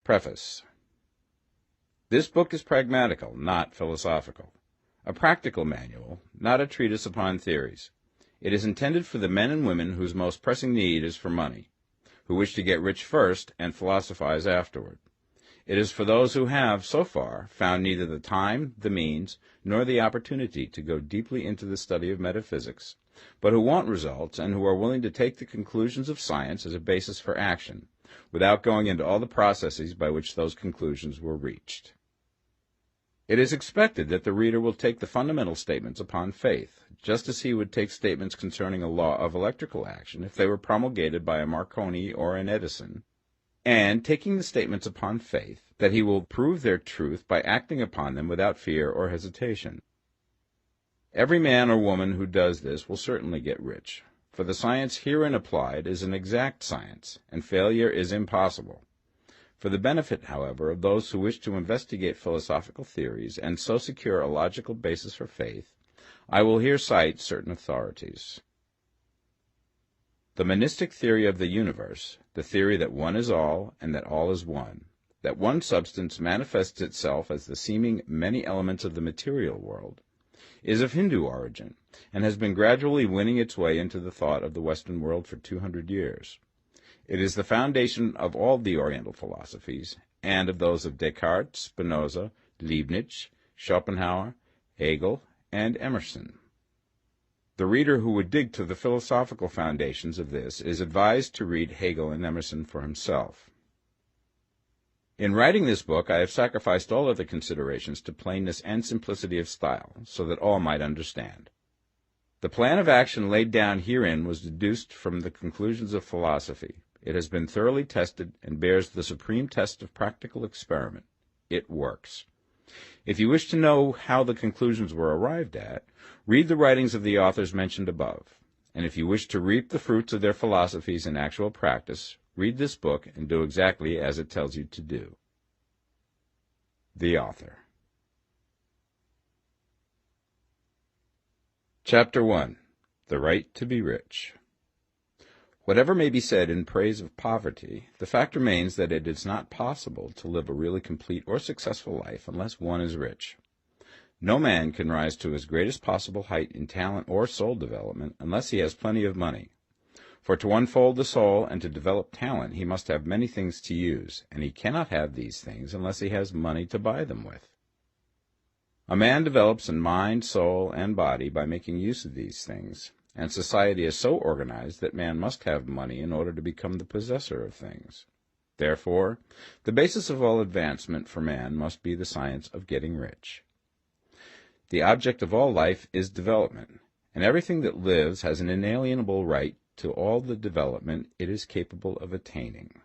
Preface. This book is pragmatical, not philosophical. A practical manual, not a treatise upon theories. It is intended for the men and women whose most pressing need is for money, who wish to get rich first and philosophize afterward. It is for those who have, so far, found neither the time, the means, nor the opportunity to go deeply into the study of metaphysics, but who want results and who are willing to take the conclusions of science as a basis for action, without going into all the processes by which those conclusions were reached. It is expected that the reader will take the fundamental statements upon faith, just as he would take statements concerning a law of electrical action if they were promulgated by a Marconi or an Edison, and, taking the statements upon faith, that he will prove their truth by acting upon them without fear or hesitation. Every man or woman who does this will certainly get rich, for the science herein applied is an exact science, and failure is impossible. For the benefit, however, of those who wish to investigate philosophical theories and so secure a logical basis for faith, I will here cite certain authorities. The monistic theory of the universe, the theory that one is all and that all is one, that one substance manifests itself as the seeming many elements of the material world, is of Hindu origin and has been gradually winning its way into the thought of the Western world for 200 years. It is the foundation of all the Oriental philosophies, and of those of Descartes, Spinoza, Leibniz, Schopenhauer, Hegel, and Emerson. The reader who would dig to the philosophical foundations of this is advised to read Hegel and Emerson for himself. In writing this book, I have sacrificed all other considerations to plainness and simplicity of style, so that all might understand. The plan of action laid down herein was deduced from the conclusions of philosophy. It has been thoroughly tested and bears the supreme test of practical experiment. It works. If you wish to know how the conclusions were arrived at, read the writings of the authors mentioned above. And if you wish to reap the fruits of their philosophies in actual practice, read this book and do exactly as it tells you to do. The author. Chapter 1. The Right to be Rich. Whatever may be said in praise of poverty, the fact remains that it is not possible to live a really complete or successful life unless one is rich. No man can rise to his greatest possible height in talent or soul development unless he has plenty of money. For to unfold the soul and to develop talent he must have many things to use, and he cannot have these things unless he has money to buy them with. A man develops in mind, soul, and body by making use of these things, and society is so organized that man must have money in order to become the possessor of things. Therefore, the basis of all advancement for man must be the science of getting rich. The object of all life is development, and everything that lives has an inalienable right to all the development it is capable of attaining.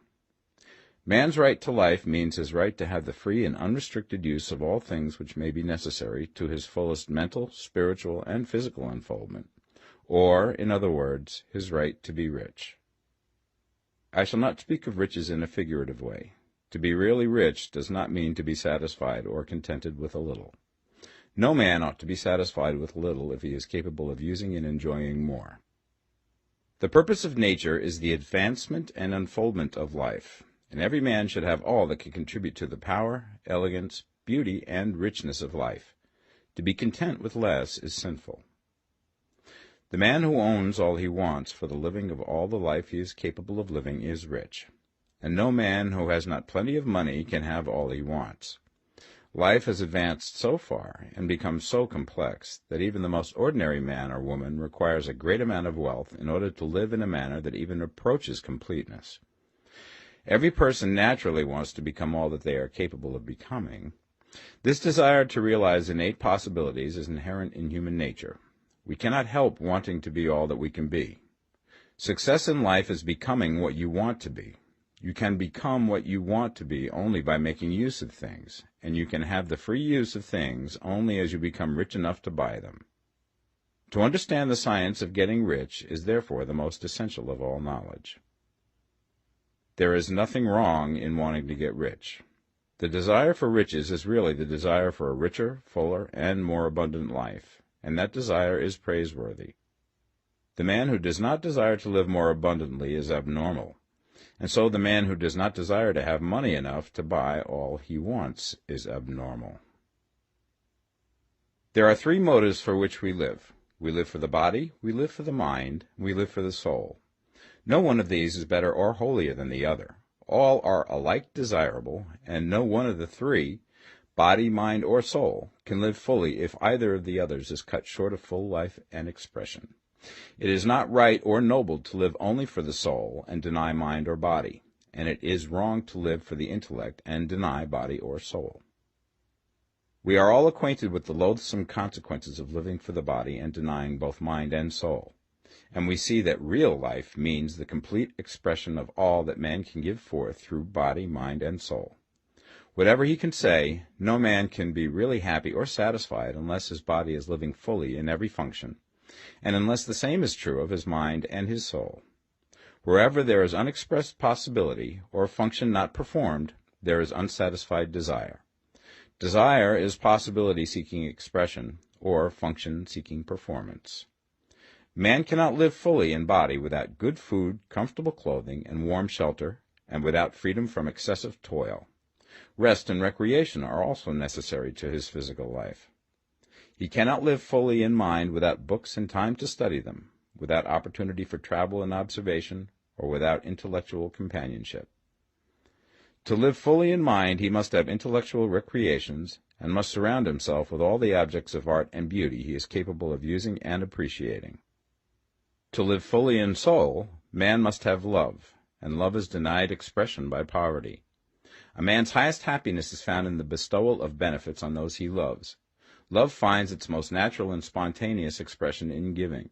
Man's right to life means his right to have the free and unrestricted use of all things which may be necessary to his fullest mental, spiritual, and physical unfoldment, or, in other words, his right to be rich. I shall not speak of riches in a figurative way. To be really rich does not mean to be satisfied or contented with a little. No man ought to be satisfied with little if he is capable of using and enjoying more. The purpose of nature is the advancement and unfoldment of life, and every man should have all that can contribute to the power, elegance, beauty, and richness of life. To be content with less is sinful. The man who owns all he wants for the living of all the life he is capable of living is rich, and no man who has not plenty of money can have all he wants. Life has advanced so far and become so complex that even the most ordinary man or woman requires a great amount of wealth in order to live in a manner that even approaches completeness. Every person naturally wants to become all that they are capable of becoming. This desire to realize innate possibilities is inherent in human nature. We cannot help wanting to be all that we can be. Success in life is becoming what you want to be. You can become what you want to be only by making use of things, and you can have the free use of things only as you become rich enough to buy them. To understand the science of getting rich is therefore the most essential of all knowledge. There is nothing wrong in wanting to get rich. The desire for riches is really the desire for a richer, fuller, and more abundant life, and that desire is praiseworthy. The man who does not desire to live more abundantly is abnormal. And so the man who does not desire to have money enough to buy all he wants is abnormal. There are three motives for which we live. We live for the body, we live for the mind, we live for the soul. No one of these is better or holier than the other. All are alike desirable, and no one of the three, body, mind, or soul, can live fully if either of the others is cut short of full life and expression. It is not right or noble to live only for the soul and deny mind or body, and it is wrong to live for the intellect and deny body or soul. We are all acquainted with the loathsome consequences of living for the body and denying both mind and soul, and we see that real life means the complete expression of all that man can give forth through body, mind, and soul. Whatever he can say, no man can be really happy or satisfied unless his body is living fully in every function, and unless the same is true of his mind and his soul. Wherever there is unexpressed possibility, or function not performed, there is unsatisfied desire. Desire is possibility seeking expression, or function seeking performance. Man cannot live fully in body without good food, comfortable clothing, and warm shelter, and without freedom from excessive toil. Rest and recreation are also necessary to his physical life. He cannot live fully in mind without books and time to study them, without opportunity for travel and observation, or without intellectual companionship. To live fully in mind, he must have intellectual recreations, and must surround himself with all the objects of art and beauty he is capable of using and appreciating. To live fully in soul, man must have love, and love is denied expression by poverty. A man's highest happiness is found in the bestowal of benefits on those he loves. Love finds its most natural and spontaneous expression in giving.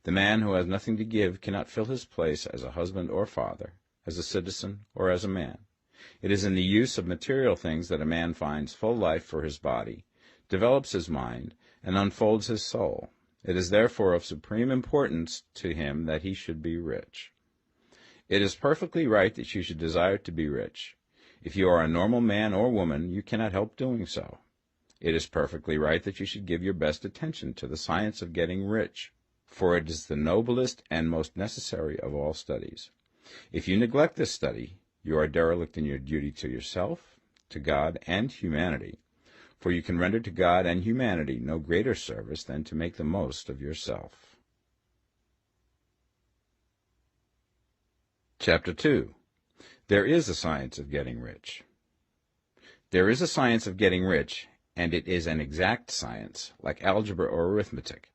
The man who has nothing to give cannot fill his place as a husband or father, as a citizen or as a man. It is in the use of material things that a man finds full life for his body, develops his mind, and unfolds his soul. It is therefore of supreme importance to him that he should be rich. It is perfectly right that you should desire to be rich. If you are a normal man or woman, you cannot help doing so. It is perfectly right that you should give your best attention to the science of getting rich, for it is the noblest and most necessary of all studies. If you neglect this study, you are derelict in your duty to yourself, to God, and humanity, for you can render to God and humanity no greater service than to make the most of yourself. Chapter 2. There is a science of getting rich. There is a science of getting rich, and it is an exact science, like algebra or arithmetic.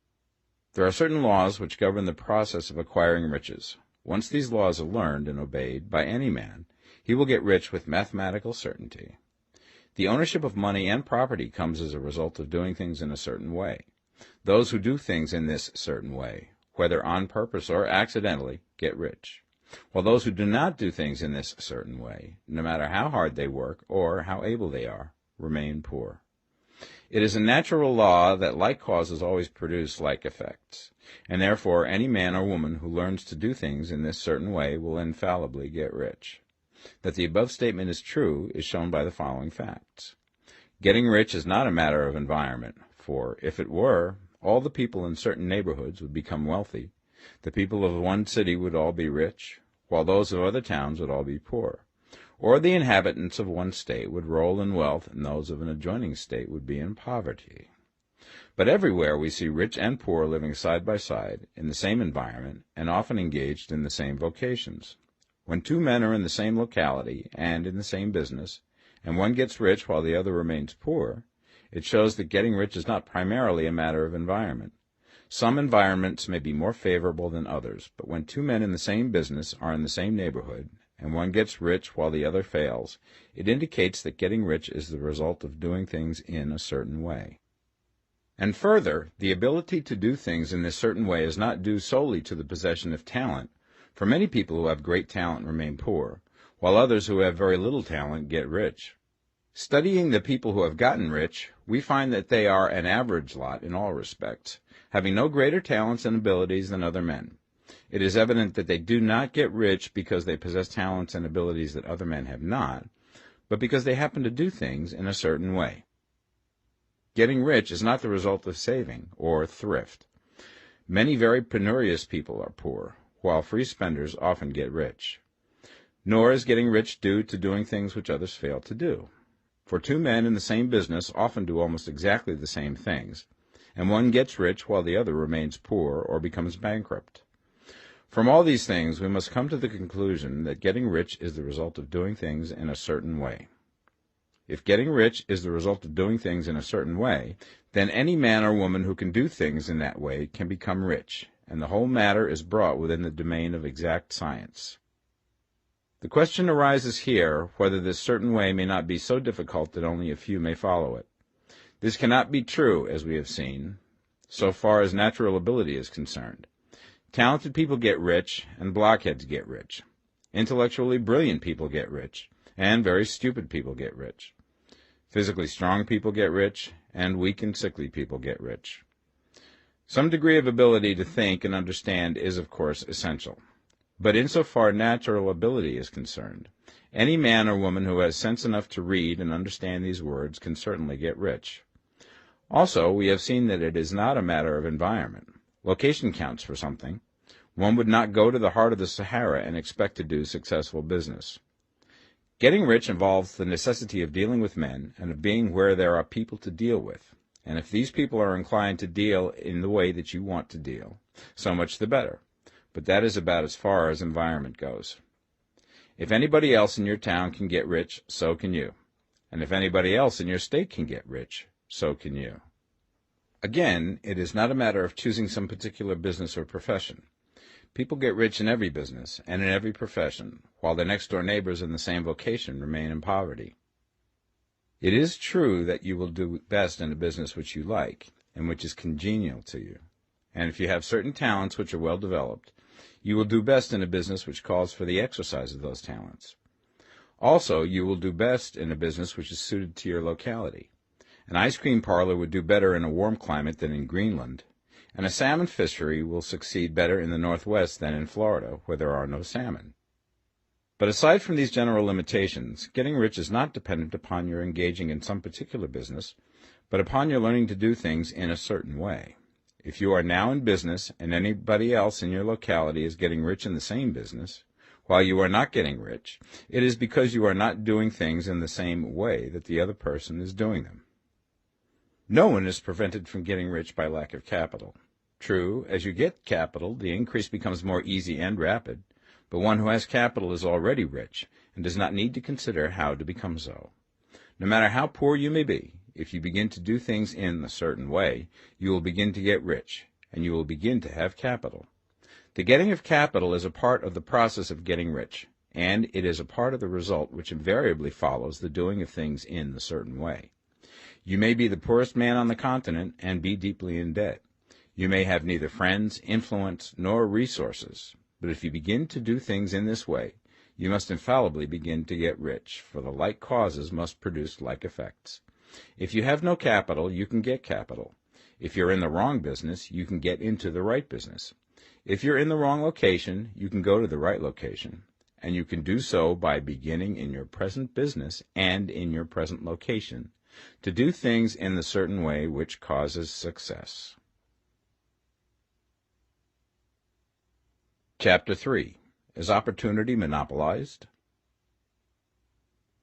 There are certain laws which govern the process of acquiring riches. Once these laws are learned and obeyed by any man, he will get rich with mathematical certainty. The ownership of money and property comes as a result of doing things in a certain way. Those who do things in this certain way, whether on purpose or accidentally, get rich, while those who do not do things in this certain way, no matter how hard they work or how able they are, remain poor. It is a natural law that like causes always produce like effects, and therefore any man or woman who learns to do things in this certain way will infallibly get rich. That the above statement is true is shown by the following facts. Getting rich is not a matter of environment, for if it were, all the people in certain neighborhoods would become wealthy. The people of one city would all be rich, while those of other towns would all be poor. Or the inhabitants of one state would roll in wealth, and those of an adjoining state would be in poverty. But everywhere we see rich and poor living side by side, in the same environment, and often engaged in the same vocations. When two men are in the same locality and in the same business, and one gets rich while the other remains poor, it shows that getting rich is not primarily a matter of environment. Some environments may be more favorable than others, but when two men in the same business are in the same neighborhood, and one gets rich while the other fails, it indicates that getting rich is the result of doing things in a certain way. And further, the ability to do things in this certain way is not due solely to the possession of talent, for many people who have great talent remain poor, while others who have very little talent get rich. Studying the people who have gotten rich, we find that they are an average lot in all respects, having no greater talents and abilities than other men. It is evident that they do not get rich because they possess talents and abilities that other men have not, but because they happen to do things in a certain way. Getting rich is not the result of saving or thrift. Many very penurious people are poor, while free spenders often get rich. Nor is getting rich due to doing things which others fail to do. For two men in the same business often do almost exactly the same things, and one gets rich while the other remains poor or becomes bankrupt. From all these things, we must come to the conclusion that getting rich is the result of doing things in a certain way. If getting rich is the result of doing things in a certain way, then any man or woman who can do things in that way can become rich, and the whole matter is brought within the domain of exact science. The question arises here whether this certain way may not be so difficult that only a few may follow it. This cannot be true, as we have seen, so far as natural ability is concerned. Talented people get rich, and blockheads get rich. Intellectually brilliant people get rich, and very stupid people get rich. Physically strong people get rich, and weak and sickly people get rich. Some degree of ability to think and understand is, of course, essential. But insofar natural ability is concerned, any man or woman who has sense enough to read and understand these words can certainly get rich. Also, we have seen that it is not a matter of environment. Location counts for something. One would not go to the heart of the Sahara and expect to do successful business. Getting rich involves the necessity of dealing with men and of being where there are people to deal with. And if these people are inclined to deal in the way that you want to deal, so much the better. But that is about as far as environment goes. If anybody else in your town can get rich, so can you. And if anybody else in your state can get rich, so can you. Again, it is not a matter of choosing some particular business or profession. People get rich in every business and in every profession, while their next-door neighbors in the same vocation remain in poverty. It is true that you will do best in a business which you like and which is congenial to you. And if you have certain talents which are well developed, you will do best in a business which calls for the exercise of those talents. Also, you will do best in a business which is suited to your locality. An ice cream parlor would do better in a warm climate than in Greenland, and a salmon fishery will succeed better in the Northwest than in Florida, where there are no salmon. But aside from these general limitations, getting rich is not dependent upon your engaging in some particular business, but upon your learning to do things in a certain way. If you are now in business and anybody else in your locality is getting rich in the same business, while you are not getting rich, it is because you are not doing things in the same way that the other person is doing them. No one is prevented from getting rich by lack of capital. True, as you get capital, the increase becomes more easy and rapid, but one who has capital is already rich and does not need to consider how to become so. No matter how poor you may be, if you begin to do things in a certain way, you will begin to get rich, and you will begin to have capital. The getting of capital is a part of the process of getting rich, and it is a part of the result which invariably follows the doing of things in the certain way. You may be the poorest man on the continent and be deeply in debt. You may have neither friends, influence, nor resources, but if you begin to do things in this way, you must infallibly begin to get rich, for the like causes must produce like effects. If you have no capital, you can get capital. If you're in the wrong business, you can get into the right business. If you're in the wrong location, you can go to the right location, and you can do so by beginning in your present business and in your present location to do things in the certain way which causes success. Chapter 3. Is opportunity monopolized?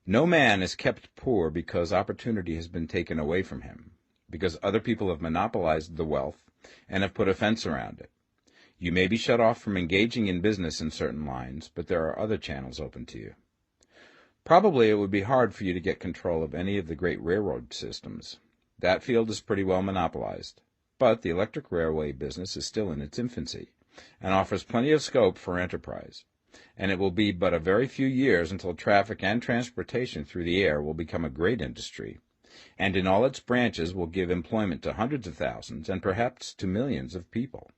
No man is kept poor because opportunity has been taken away from him, because other people have monopolized the wealth and have put a fence around it. You may be shut off from engaging in business in certain lines, but there are other channels open to you. Probably it would be hard for you to get control of any of the great railroad systems. That field is pretty well monopolized, but the electric railway business is still in its infancy and offers plenty of scope for enterprise. And it will be but a very few years until traffic and transportation through the air will become a great industry, and in all its branches will give employment to hundreds of thousands and perhaps to millions of people.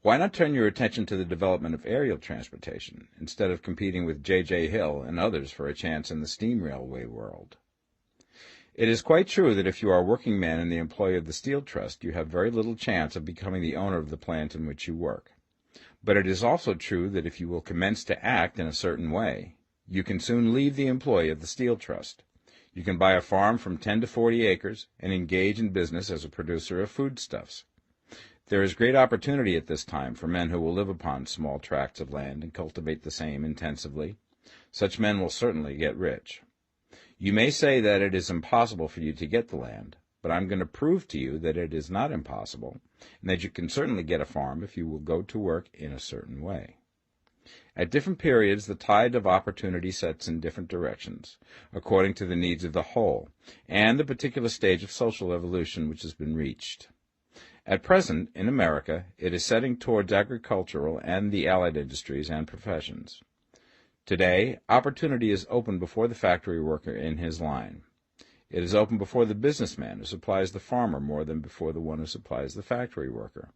Why not turn your attention to the development of aerial transportation, instead of competing with J.J. Hill and others for a chance in the steam railway world? It is quite true that if you are a working man in the employ of the Steel Trust, you have very little chance of becoming the owner of the plant in which you work. But it is also true that if you will commence to act in a certain way, you can soon leave the employ of the Steel Trust. You can buy a farm from 10 to 40 acres and engage in business as a producer of foodstuffs. There is great opportunity at this time for men who will live upon small tracts of land and cultivate the same intensively. Such men will certainly get rich. You may say that it is impossible for you to get the land, but I'm going to prove to you that it is not impossible, and that you can certainly get a farm if you will go to work in a certain way. At different periods, the tide of opportunity sets in different directions, according to the needs of the whole, and the particular stage of social evolution which has been reached. At present, in America, it is setting towards agricultural and the allied industries and professions. Today, opportunity is open before the factory worker in his line. It is open before the businessman who supplies the farmer more than before the one who supplies the factory worker,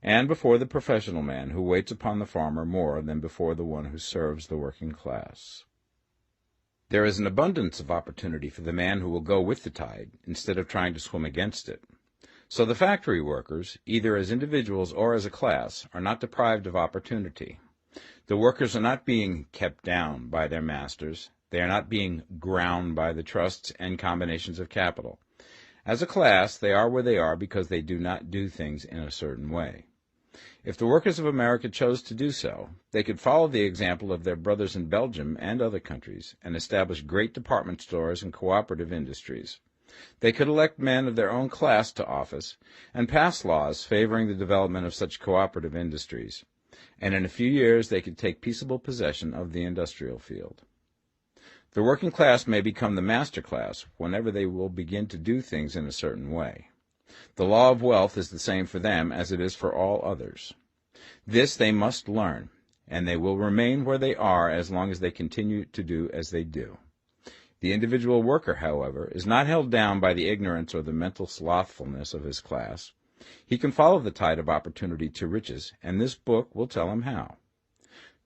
and before the professional man who waits upon the farmer more than before the one who serves the working class. There is an abundance of opportunity for the man who will go with the tide instead of trying to swim against it. So the factory workers, either as individuals or as a class, are not deprived of opportunity. The workers are not being kept down by their masters. They are not being ground by the trusts and combinations of capital. As a class, they are where they are because they do not do things in a certain way. If the workers of America chose to do so, they could follow the example of their brothers in Belgium and other countries and establish great department stores and cooperative industries. They could elect men of their own class to office and pass laws favoring the development of such cooperative industries, and in a few years they could take peaceable possession of the industrial field. The working class may become the master class whenever they will begin to do things in a certain way. The law of wealth is the same for them as it is for all others. This they must learn, and they will remain where they are as long as they continue to do as they do. The individual worker, however, is not held down by the ignorance or the mental slothfulness of his class. He can follow the tide of opportunity to riches, and this book will tell him how.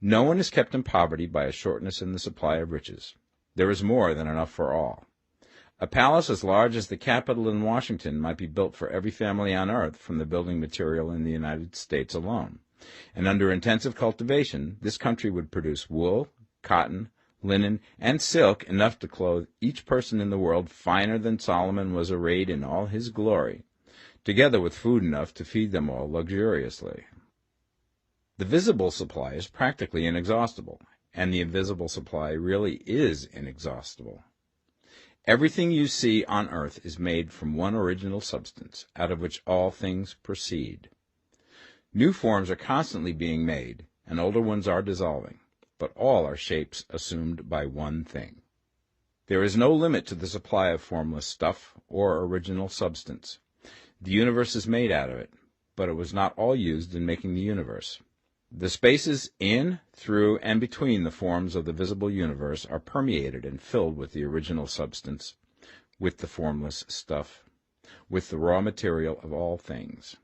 No one is kept in poverty by a shortness in the supply of riches. There is more than enough for all. A palace as large as the Capitol in Washington might be built for every family on earth from the building material in the United States alone. And under intensive cultivation, this country would produce wool, cotton, linen, and silk enough to clothe each person in the world finer than Solomon was arrayed in all his glory, together with food enough to feed them all luxuriously. The visible supply is practically inexhaustible, and the invisible supply really is inexhaustible. Everything you see on earth is made from one original substance, out of which all things proceed. New forms are constantly being made, and older ones are dissolving, but all are shapes assumed by one thing. There is no limit to the supply of formless stuff or original substance. The universe is made out of it, but it was not all used in making the universe. The spaces in, through, and between the forms of the visible universe are permeated and filled with the original substance, with the formless stuff, with the raw material of all things.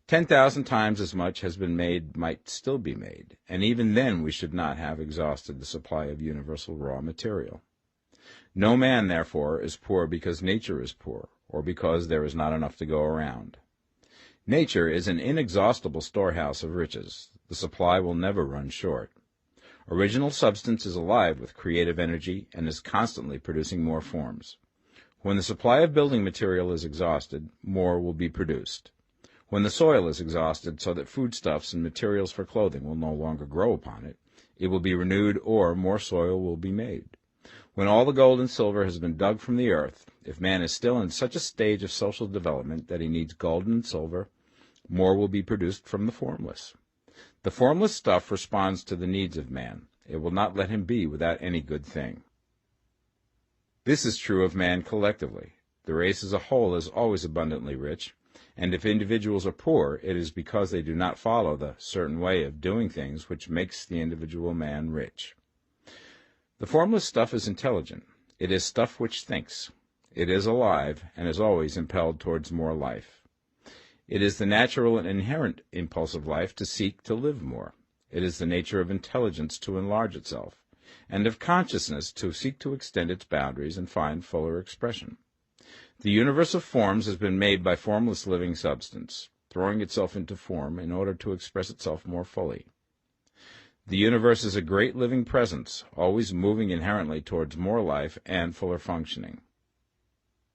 10,000 times as much has been made might still be made, and even then we should not have exhausted the supply of universal raw material. No man, therefore, is poor because nature is poor, or because there is not enough to go around. Nature is an inexhaustible storehouse of riches. The supply will never run short. Original substance is alive with creative energy and is constantly producing more forms. When the supply of building material is exhausted, more will be produced. When the soil is exhausted so that foodstuffs and materials for clothing will no longer grow upon it, it will be renewed or more soil will be made. When all the gold and silver has been dug from the earth, if man is still in such a stage of social development that he needs gold and silver, more will be produced from the formless. The formless stuff responds to the needs of man. It will not let him be without any good thing. This is true of man collectively. The race as a whole is always abundantly rich, and if individuals are poor, it is because they do not follow the certain way of doing things which makes the individual man rich. The formless stuff is intelligent. It is stuff which thinks. It is alive, and is always impelled towards more life. It is the natural and inherent impulse of life to seek to live more. It is the nature of intelligence to enlarge itself, and of consciousness to seek to extend its boundaries and find fuller expression. The universe of forms has been made by formless living substance, throwing itself into form in order to express itself more fully. The universe is a great living presence, always moving inherently towards more life and fuller functioning.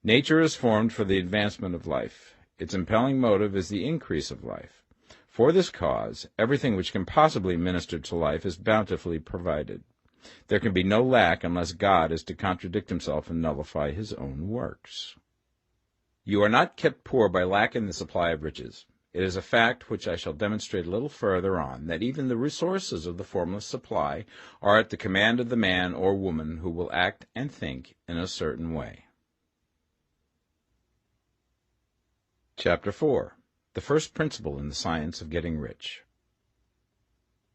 Nature is formed for the advancement of life. Its impelling motive is the increase of life. For this cause, everything which can possibly minister to life is bountifully provided. There can be no lack unless God is to contradict himself and nullify his own works. You are not kept poor by lack in the supply of riches. It is a fact which I shall demonstrate a little further on, that even the resources of the formless supply are at the command of the man or woman who will act and think in a certain way. Chapter 4. The first principle in the science of getting rich.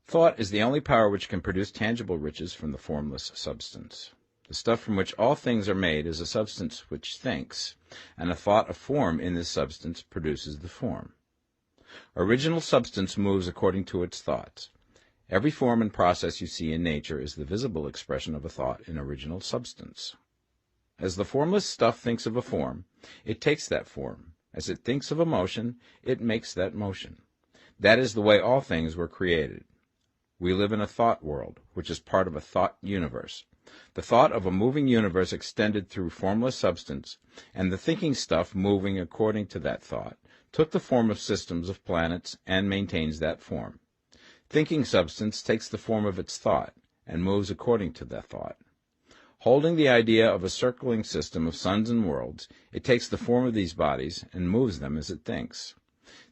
Thought is the only power which can produce tangible riches from the formless substance. The stuff from which all things are made is a substance which thinks, and a thought of form in this substance produces the form. Original substance moves according to its thoughts. Every form and process you see in nature is the visible expression of a thought in original substance. As the formless stuff thinks of a form, it takes that form. As it thinks of a motion, it makes that motion. That is the way all things were created. We live in a thought world, which is part of a thought universe. The thought of a moving universe extended through formless substance, and the thinking stuff moving according to that thought, took the form of systems of planets and maintains that form. Thinking substance takes the form of its thought and moves according to that thought. Holding the idea of a circling system of suns and worlds, it takes the form of these bodies and moves them as it thinks.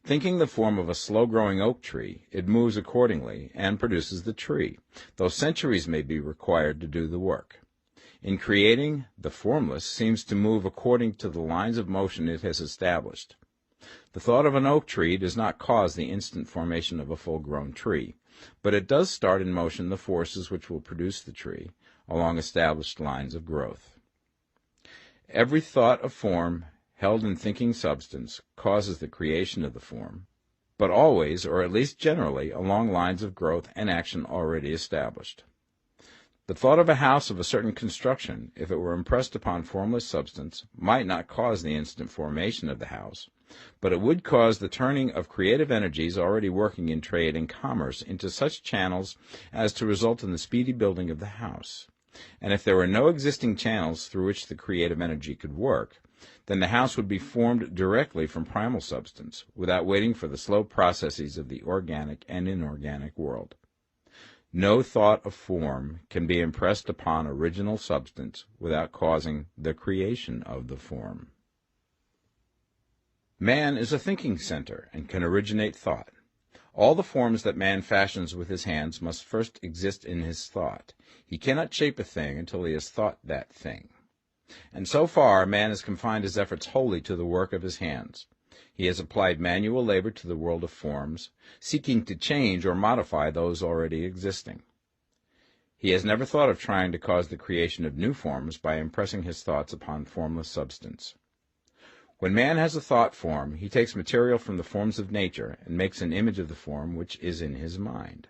Thinking the form of a slow-growing oak tree, it moves accordingly and produces the tree, though centuries may be required to do the work. In creating, the formless seems to move according to the lines of motion it has established. The thought of an oak tree does not cause the instant formation of a full-grown tree, but it does start in motion the forces which will produce the tree, along established lines of growth. Every thought of form held in thinking substance causes the creation of the form, but always, or at least generally, along lines of growth and action already established. The thought of a house of a certain construction, if it were impressed upon formless substance, might not cause the instant formation of the house, but it would cause the turning of creative energies already working in trade and commerce into such channels as to result in the speedy building of the house. And if there were no existing channels through which the creative energy could work, then the house would be formed directly from primal substance, without waiting for the slow processes of the organic and inorganic world. No thought of form can be impressed upon original substance without causing the creation of the form. Man is a thinking center and can originate thought. All the forms that man fashions with his hands must first exist in his thought. He cannot shape a thing until he has thought that thing. And so far, man has confined his efforts wholly to the work of his hands. He has applied manual labor to the world of forms, seeking to change or modify those already existing. He has never thought of trying to cause the creation of new forms by impressing his thoughts upon formless substance. When man has a thought form, he takes material from the forms of nature and makes an image of the form which is in his mind.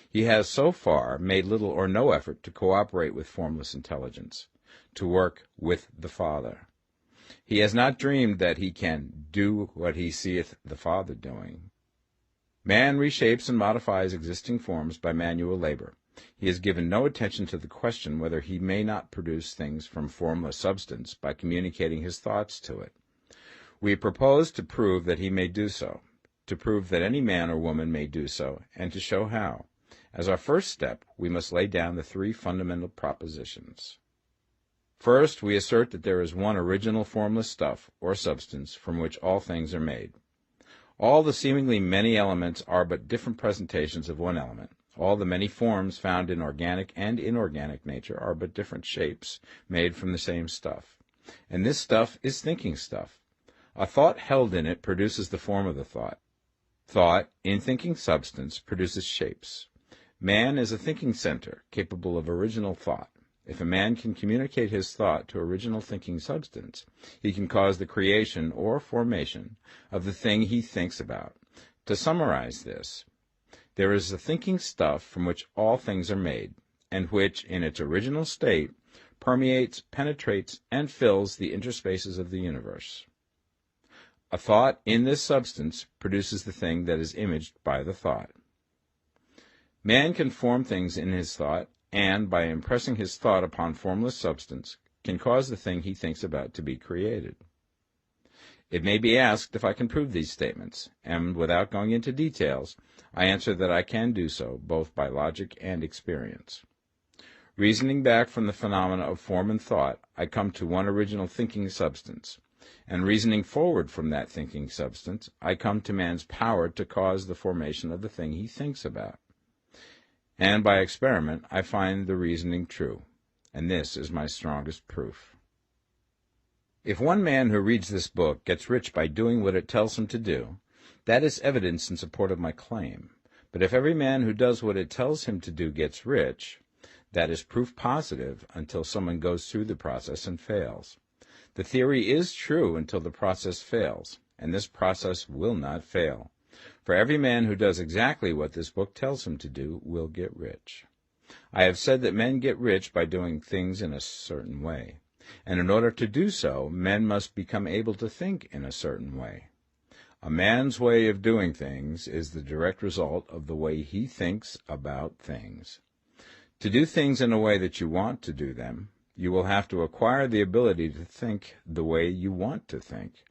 He has so far made little or no effort to cooperate with formless intelligence, to work with the Father. He has not dreamed that he can do what he seeth the Father doing. Man reshapes and modifies existing forms by manual labor. He has given no attention to the question whether he may not produce things from formless substance by communicating his thoughts to it. We propose to prove that he may do so, to prove that any man or woman may do so, and to show how. As our first step, we must lay down the three fundamental propositions. First, we assert that there is one original formless stuff, or substance, from which all things are made. All the seemingly many elements are but different presentations of one element. All the many forms found in organic and inorganic nature are but different shapes, made from the same stuff. And this stuff is thinking stuff. A thought held in it produces the form of the thought. Thought, in thinking substance, produces shapes. Man is a thinking center, capable of original thought. If a man can communicate his thought to original thinking substance, he can cause the creation or formation of the thing he thinks about. To summarize this, there is a thinking stuff from which all things are made, and which, in its original state, permeates, penetrates, and fills the interspaces of the universe. A thought in this substance produces the thing that is imaged by the thought. Man can form things in his thought, and, by impressing his thought upon formless substance, can cause the thing he thinks about to be created. It may be asked if I can prove these statements, and without going into details, I answer that I can do so, both by logic and experience. Reasoning back from the phenomena of form and thought, I come to one original thinking substance. And reasoning forward from that thinking substance, I come to man's power to cause the formation of the thing he thinks about. And by experiment, I find the reasoning true. And this is my strongest proof. If one man who reads this book gets rich by doing what it tells him to do, that is evidence in support of my claim. But if every man who does what it tells him to do gets rich, that is proof positive until someone goes through the process and fails. The theory is true until the process fails, and this process will not fail. For every man who does exactly what this book tells him to do will get rich. I have said that men get rich by doing things in a certain way, and in order to do so, men must become able to think in a certain way. A man's way of doing things is the direct result of the way he thinks about things. To do things in a way that you want to do them, you will have to acquire the ability to think the way you want to think.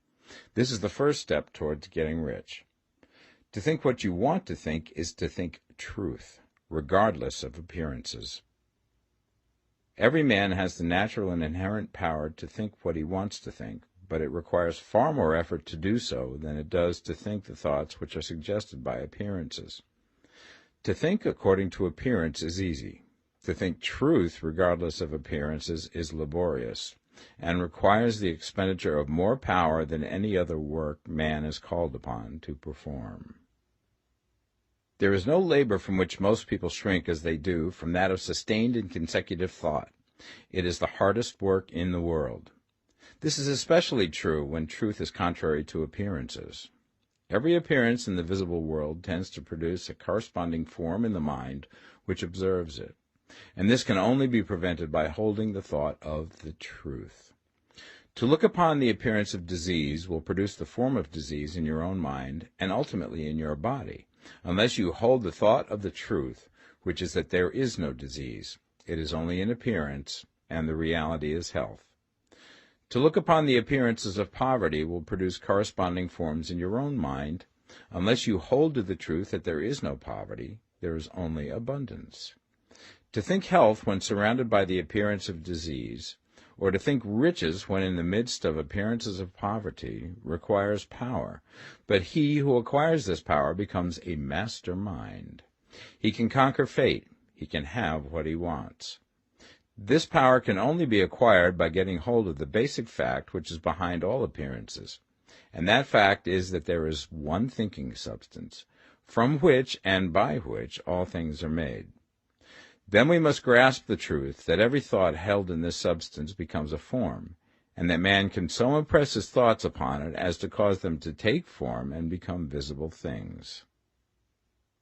This is the first step towards getting rich. To think what you want to think is to think truth, regardless of appearances. Every man has the natural and inherent power to think what he wants to think, but it requires far more effort to do so than it does to think the thoughts which are suggested by appearances. To think according to appearance is easy. To think truth regardless of appearances is laborious, and requires the expenditure of more power than any other work man is called upon to perform. There is no labor from which most people shrink as they do from that of sustained and consecutive thought. It is the hardest work in the world. This is especially true when truth is contrary to appearances. Every appearance in the visible world tends to produce a corresponding form in the mind which observes it, and this can only be prevented by holding the thought of the truth. To look upon the appearance of disease will produce the form of disease in your own mind and ultimately in your body, unless you hold the thought of the truth, which is that there is no disease. It is only an appearance, and the reality is health. To look upon the appearances of poverty will produce corresponding forms in your own mind, unless you hold to the truth that there is no poverty, there is only abundance. To think health when surrounded by the appearance of disease, or to think riches when in the midst of appearances of poverty, requires power, but he who acquires this power becomes a master mind. He can conquer fate. He can have what he wants. This power can only be acquired by getting hold of the basic fact which is behind all appearances, and that fact is that there is one thinking substance, from which and by which all things are made. Then we must grasp the truth that every thought held in this substance becomes a form, and that man can so impress his thoughts upon it as to cause them to take form and become visible things.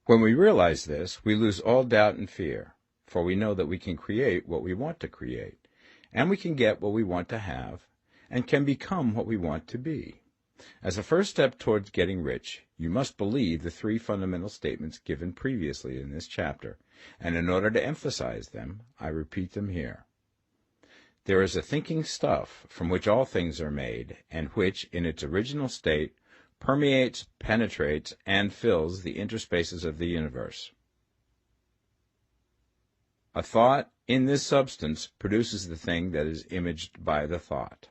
When we realize this, we lose all doubt and fear, for we know that we can create what we want to create, and we can get what we want to have, and can become what we want to be. As a first step towards getting rich, you must believe the three fundamental statements given previously in this chapter, and in order to emphasize them, I repeat them here. There is a thinking stuff from which all things are made, and which, in its original state, permeates, penetrates, and fills the interspaces of the universe. A thought in this substance produces the thing that is imaged by the thought.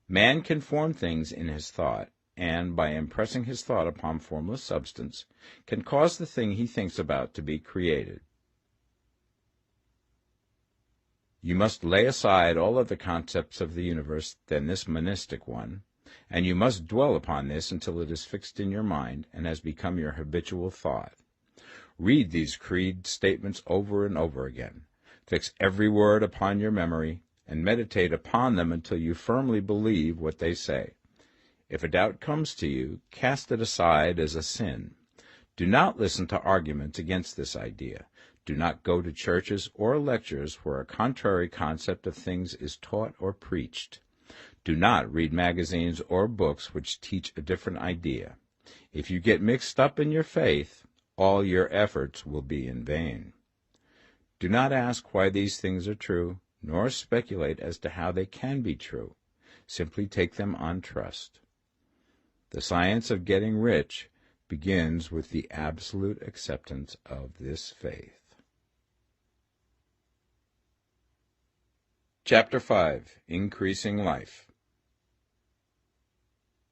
Man can form things in his thought, and, by impressing his thought upon formless substance, can cause the thing he thinks about to be created. You must lay aside all other concepts of the universe than this monistic one, and you must dwell upon this until it is fixed in your mind and has become your habitual thought. Read these creed statements over and over again. Fix every word upon your memory, and meditate upon them until you firmly believe what they say. If a doubt comes to you, cast it aside as a sin. Do not listen to arguments against this idea. Do not go to churches or lectures where a contrary concept of things is taught or preached. Do not read magazines or books which teach a different idea. If you get mixed up in your faith, all your efforts will be in vain. Do not ask why these things are true, nor speculate as to how they can be true. Simply take them on trust. The science of getting rich begins with the absolute acceptance of this faith. Chapter 5. Increasing Life.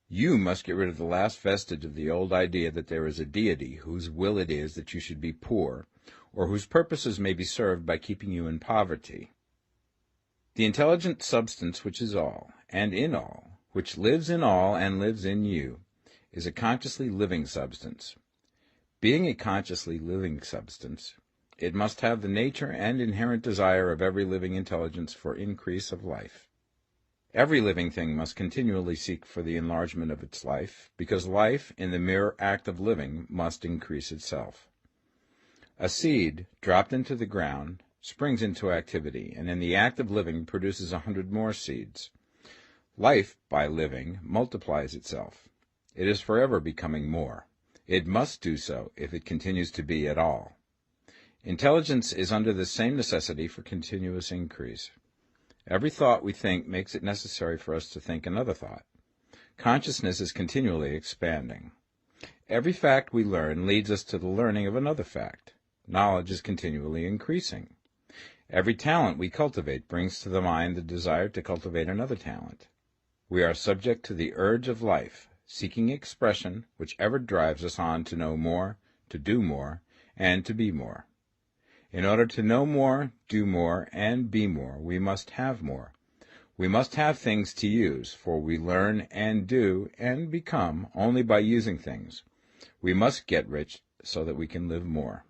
You must get rid of the last vestige of the old idea that there is a deity whose will it is that you should be poor, or whose purposes may be served by keeping you in poverty. The intelligent substance which is all, and in all, which lives in all and lives in you, is a consciously living substance. Being a consciously living substance, it must have the nature and inherent desire of every living intelligence for increase of life. Every living thing must continually seek for the enlargement of its life, because life, in the mere act of living, must increase itself. A seed, dropped into the ground, springs into activity, and in the act of living produces 100 more seeds. Life, by living, multiplies itself. It is forever becoming more. It must do so if it continues to be at all. Intelligence is under the same necessity for continuous increase. Every thought we think makes it necessary for us to think another thought. Consciousness is continually expanding. Every fact we learn leads us to the learning of another fact. Knowledge is continually increasing. Every talent we cultivate brings to the mind the desire to cultivate another talent. We are subject to the urge of life, seeking expression, which ever drives us on to know more, to do more, and to be more. In order to know more, do more, and be more, we must have more. We must have things to use, for we learn and do and become only by using things. We must get rich so that we can live more.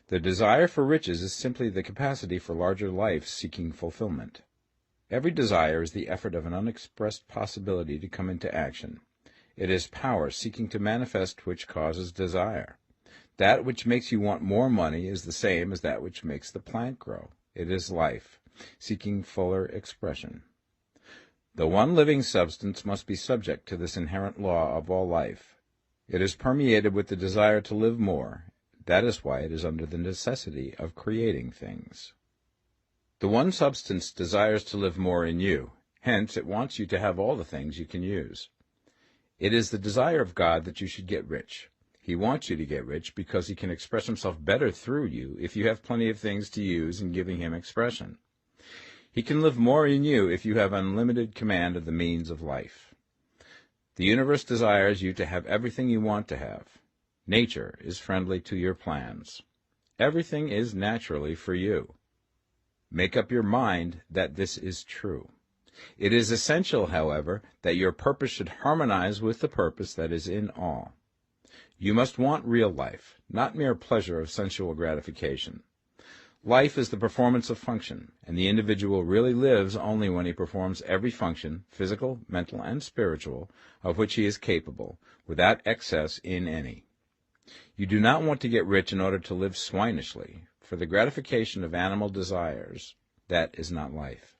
The desire for riches is simply the capacity for larger life seeking fulfillment. Every desire is the effort of an unexpressed possibility to come into action. It is power seeking to manifest which causes desire. That which makes you want more money is the same as that which makes the plant grow. It is life, seeking fuller expression. The one living substance must be subject to this inherent law of all life. It is permeated with the desire to live more. That is why it is under the necessity of creating things. The one substance desires to live more in you. Hence, it wants you to have all the things you can use. It is the desire of God that you should get rich. He wants you to get rich because he can express himself better through you if you have plenty of things to use in giving him expression. He can live more in you if you have unlimited command of the means of life. The universe desires you to have everything you want to have. Nature is friendly to your plans. Everything is naturally for you. Make up your mind that this is true. It is essential, however, that your purpose should harmonize with the purpose that is in all. You must want real life, not mere pleasure of sensual gratification. Life is the performance of function, and the individual really lives only when he performs every function, physical, mental, and spiritual, of which he is capable, without excess in any. You do not want to get rich in order to live swinishly, for the gratification of animal desires, that is not life.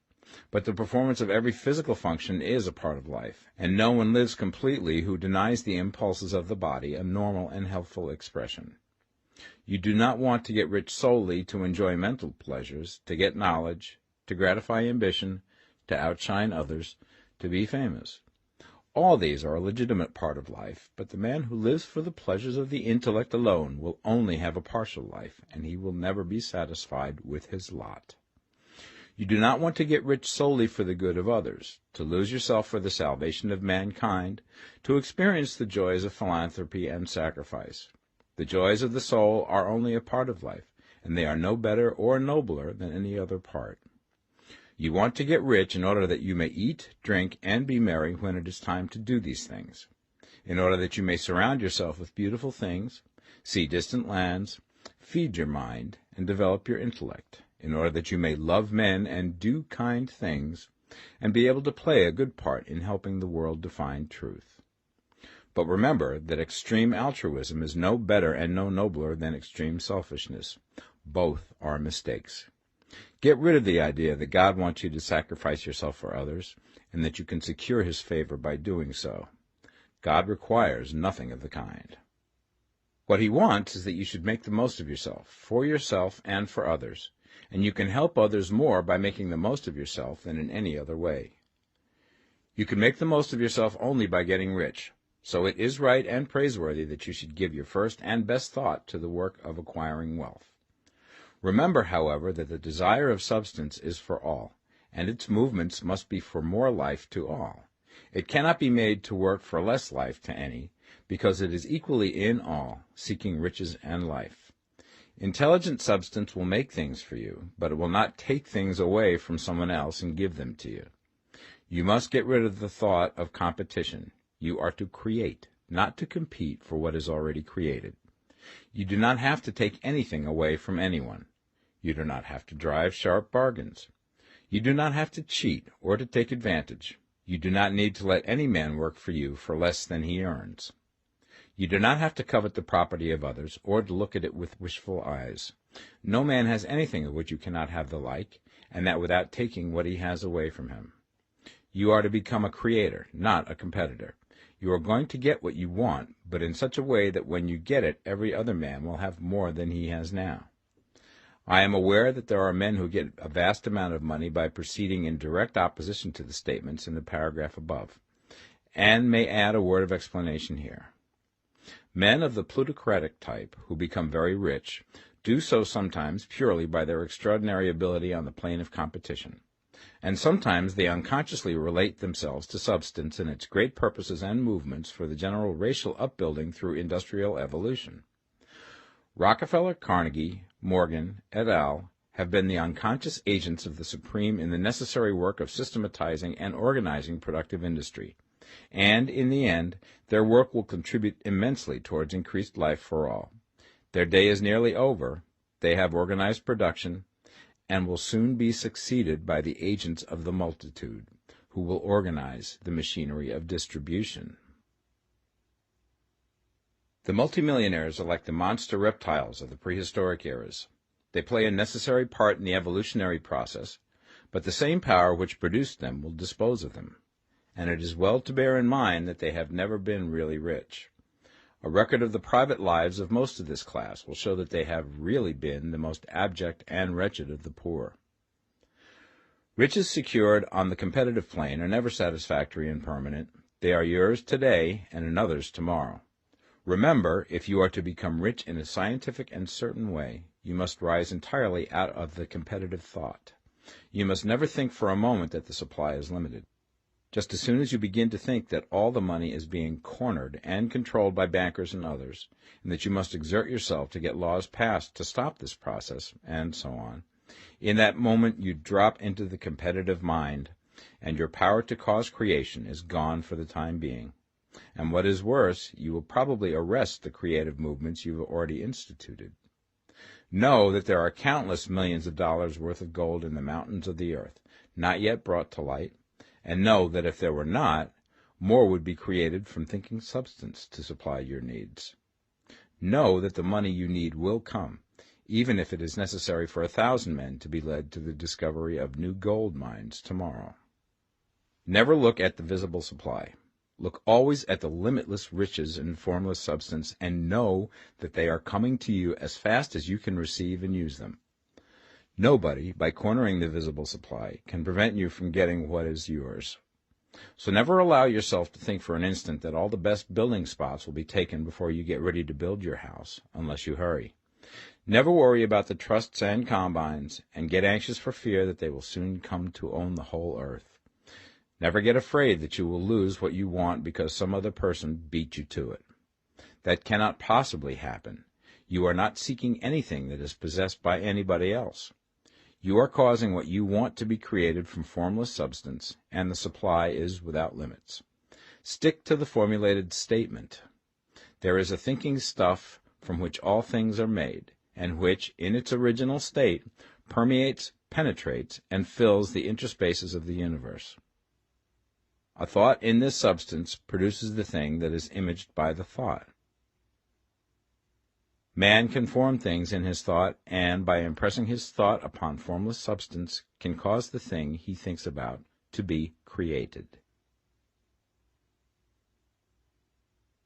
But the performance of every physical function is a part of life, and no one lives completely who denies the impulses of the body a normal and healthful expression. You do not want to get rich solely to enjoy mental pleasures, to get knowledge, to gratify ambition, to outshine others, to be famous. All these are a legitimate part of life, but the man who lives for the pleasures of the intellect alone will only have a partial life, and he will never be satisfied with his lot. You do not want to get rich solely for the good of others, to lose yourself for the salvation of mankind, to experience the joys of philanthropy and sacrifice. The joys of the soul are only a part of life, and they are no better or nobler than any other part. You want to get rich in order that you may eat, drink, and be merry when it is time to do these things, in order that you may surround yourself with beautiful things, see distant lands, feed your mind, and develop your intellect, in order that you may love men and do kind things, and be able to play a good part in helping the world to find truth. But remember that extreme altruism is no better and no nobler than extreme selfishness. Both are mistakes. Get rid of the idea that God wants you to sacrifice yourself for others, and that you can secure his favor by doing so. God requires nothing of the kind. What he wants is that you should make the most of yourself, for yourself and for others, and you can help others more by making the most of yourself than in any other way. You can make the most of yourself only by getting rich, so it is right and praiseworthy that you should give your first and best thought to the work of acquiring wealth. Remember, however, that the desire of substance is for all, and its movements must be for more life to all. It cannot be made to work for less life to any, because it is equally in all, seeking riches and life. Intelligent substance will make things for you, but it will not take things away from someone else and give them to you. You must get rid of the thought of competition. You are to create, not to compete for what is already created. You do not have to take anything away from anyone. You do not have to drive sharp bargains. You do not have to cheat or to take advantage. You do not need to let any man work for you for less than he earns. You do not have to covet the property of others or to look at it with wishful eyes. No man has anything of which you cannot have the like, and that without taking what he has away from him. You are to become a creator, not a competitor. You are going to get what you want, but in such a way that when you get it, every other man will have more than he has now. I am aware that there are men who get a vast amount of money by proceeding in direct opposition to the statements in the paragraph above, and may add a word of explanation here. Men of the plutocratic type, who become very rich, do so sometimes purely by their extraordinary ability on the plane of competition, and sometimes they unconsciously relate themselves to substance and its great purposes and movements for the general racial upbuilding through industrial evolution. Rockefeller, Carnegie, Morgan, et al. Have been the unconscious agents of the supreme in the necessary work of systematizing and organizing productive industry, and, in the end, their work will contribute immensely towards increased life for all. Their day is nearly over. They have organized production, and will soon be succeeded by the agents of the multitude, who will organize the machinery of distribution. The multimillionaires are like the monster reptiles of the prehistoric eras. They play a necessary part in the evolutionary process, but the same power which produced them will dispose of them, and it is well to bear in mind that they have never been really rich. A record of the private lives of most of this class will show that they have really been the most abject and wretched of the poor. Riches secured on the competitive plane are never satisfactory and permanent. They are yours today and another's tomorrow. Remember, if you are to become rich in a scientific and certain way, you must rise entirely out of the competitive thought. You must never think for a moment that the supply is limited. Just as soon as you begin to think that all the money is being cornered and controlled by bankers and others, and that you must exert yourself to get laws passed to stop this process, and so on, in that moment you drop into the competitive mind, and your power to cause creation is gone for the time being. And what is worse, you will probably arrest the creative movements you have already instituted. Know that there are countless millions of dollars worth of gold in the mountains of the earth, not yet brought to light, and know that if there were not, more would be created from thinking substance to supply your needs. Know that the money you need will come, even if it is necessary for 1,000 men to be led to the discovery of new gold mines tomorrow. Never look at the visible supply. Look always at the limitless riches in formless substance, and know that they are coming to you as fast as you can receive and use them. Nobody, by cornering the visible supply, can prevent you from getting what is yours. So never allow yourself to think for an instant that all the best building spots will be taken before you get ready to build your house, unless you hurry. Never worry about the trusts and combines, and get anxious for fear that they will soon come to own the whole earth. Never get afraid that you will lose what you want because some other person beat you to it. That cannot possibly happen. You are not seeking anything that is possessed by anybody else. You are causing what you want to be created from formless substance, and the supply is without limits. Stick to the formulated statement. There is a thinking stuff from which all things are made, and which, in its original state, permeates, penetrates, and fills the interspaces of the universe. A thought in this substance produces the thing that is imaged by the thought. Man can form things in his thought, and by impressing his thought upon formless substance, can cause the thing he thinks about to be created.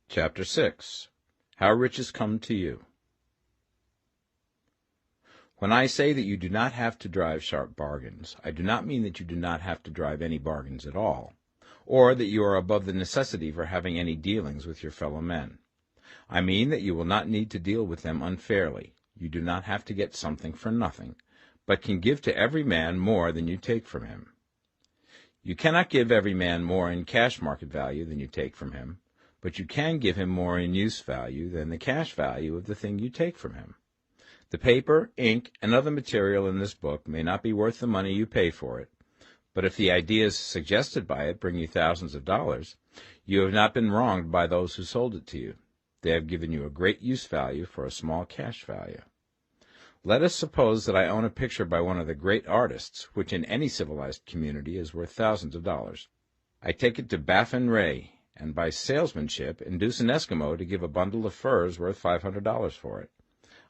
Chapter 6. How Riches Come to You. When I say that you do not have to drive sharp bargains, I do not mean that you do not have to drive any bargains at all, or that you are above the necessity for having any dealings with your fellow men. I mean that you will not need to deal with them unfairly. You do not have to get something for nothing, but can give to every man more than you take from him. You cannot give every man more in cash market value than you take from him, but you can give him more in use value than the cash value of the thing you take from him. The paper, ink, and other material in this book may not be worth the money you pay for it, but if the ideas suggested by it bring you thousands of dollars, you have not been wronged by those who sold it to you. They have given you a great use value for a small cash value. Let us suppose that I own a picture by one of the great artists, which in any civilized community is worth thousands of dollars. I take it to Baffin Ray, and by salesmanship induce an Eskimo to give a bundle of furs worth $500 for it.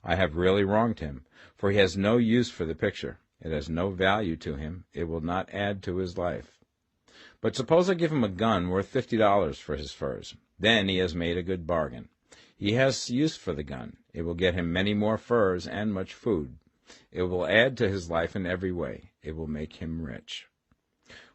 I have really wronged him, for he has no use for the picture. It has no value to him. It will not add to his life. But suppose I give him a gun worth $50 for his furs. Then he has made a good bargain. He has use for the gun. It will get him many more furs and much food. It will add to his life in every way. It will make him rich.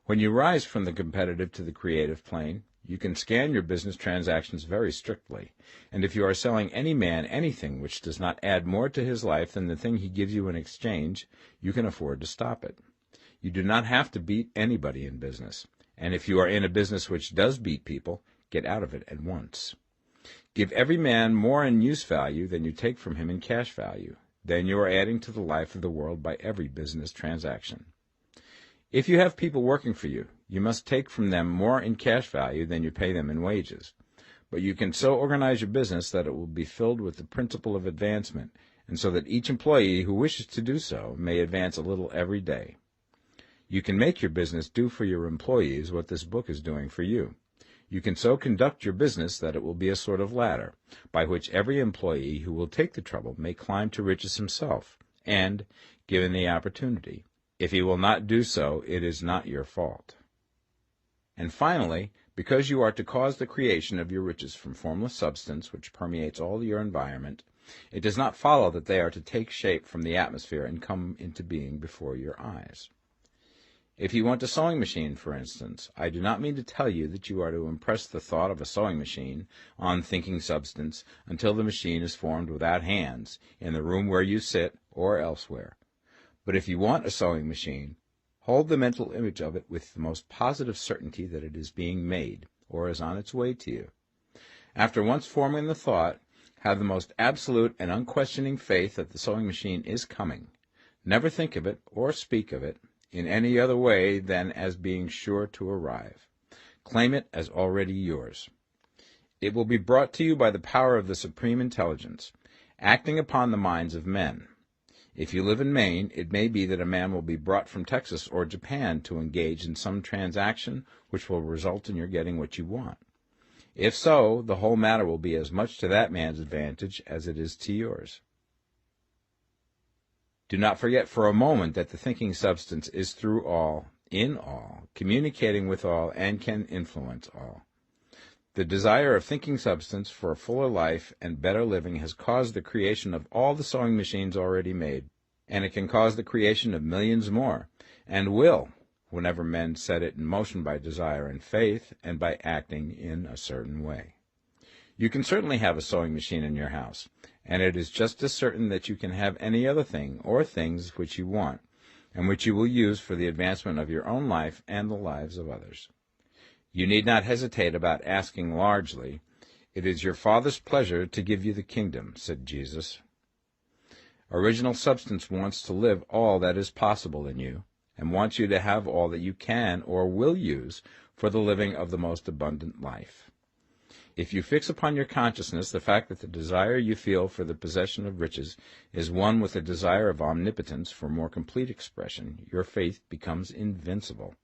When you rise from the competitive to the creative plane, you can scan your business transactions very strictly, and if you are selling any man anything which does not add more to his life than the thing he gives you in exchange, you can afford to stop it. You do not have to beat anybody in business, and if you are in a business which does beat people, get out of it at once. Give every man more in use value than you take from him in cash value. Then you are adding to the life of the world by every business transaction. If you have people working for you, you must take from them more in cash value than you pay them in wages. But you can so organize your business that it will be filled with the principle of advancement, and so that each employee who wishes to do so may advance a little every day. You can make your business do for your employees what this book is doing for you. You can so conduct your business that it will be a sort of ladder, by which every employee who will take the trouble may climb to riches himself, and, given the opportunity, if he will not do so, it is not your fault. And finally, because you are to cause the creation of your riches from formless substance which permeates all your environment, it does not follow that they are to take shape from the atmosphere and come into being before your eyes. If you want a sewing machine, for instance, I do not mean to tell you that you are to impress the thought of a sewing machine on thinking substance until the machine is formed without hands, in the room where you sit or elsewhere. But if you want a sewing machine, hold the mental image of it with the most positive certainty that it is being made, or is on its way to you. After once forming the thought, have the most absolute and unquestioning faith that the sewing machine is coming. Never think of it, or speak of it, in any other way than as being sure to arrive. Claim it as already yours. It will be brought to you by the power of the Supreme Intelligence, acting upon the minds of men. If you live in Maine, it may be that a man will be brought from Texas or Japan to engage in some transaction which will result in your getting what you want. If so, the whole matter will be as much to that man's advantage as it is to yours. Do not forget for a moment that the thinking substance is through all, in all, communicating with all, and can influence all. The desire of thinking substance for a fuller life and better living has caused the creation of all the sewing machines already made, and it can cause the creation of millions more, and will, whenever men set it in motion by desire and faith, and by acting in a certain way. You can certainly have a sewing machine in your house, and it is just as certain that you can have any other thing or things which you want, and which you will use for the advancement of your own life and the lives of others. You need not hesitate about asking largely. It is your Father's pleasure to give you the kingdom, said Jesus. Original substance wants to live all that is possible in you, and wants you to have all that you can or will use for the living of the most abundant life. If you fix upon your consciousness the fact that the desire you feel for the possession of riches is one with the desire of omnipotence for more complete expression, your faith becomes invincible.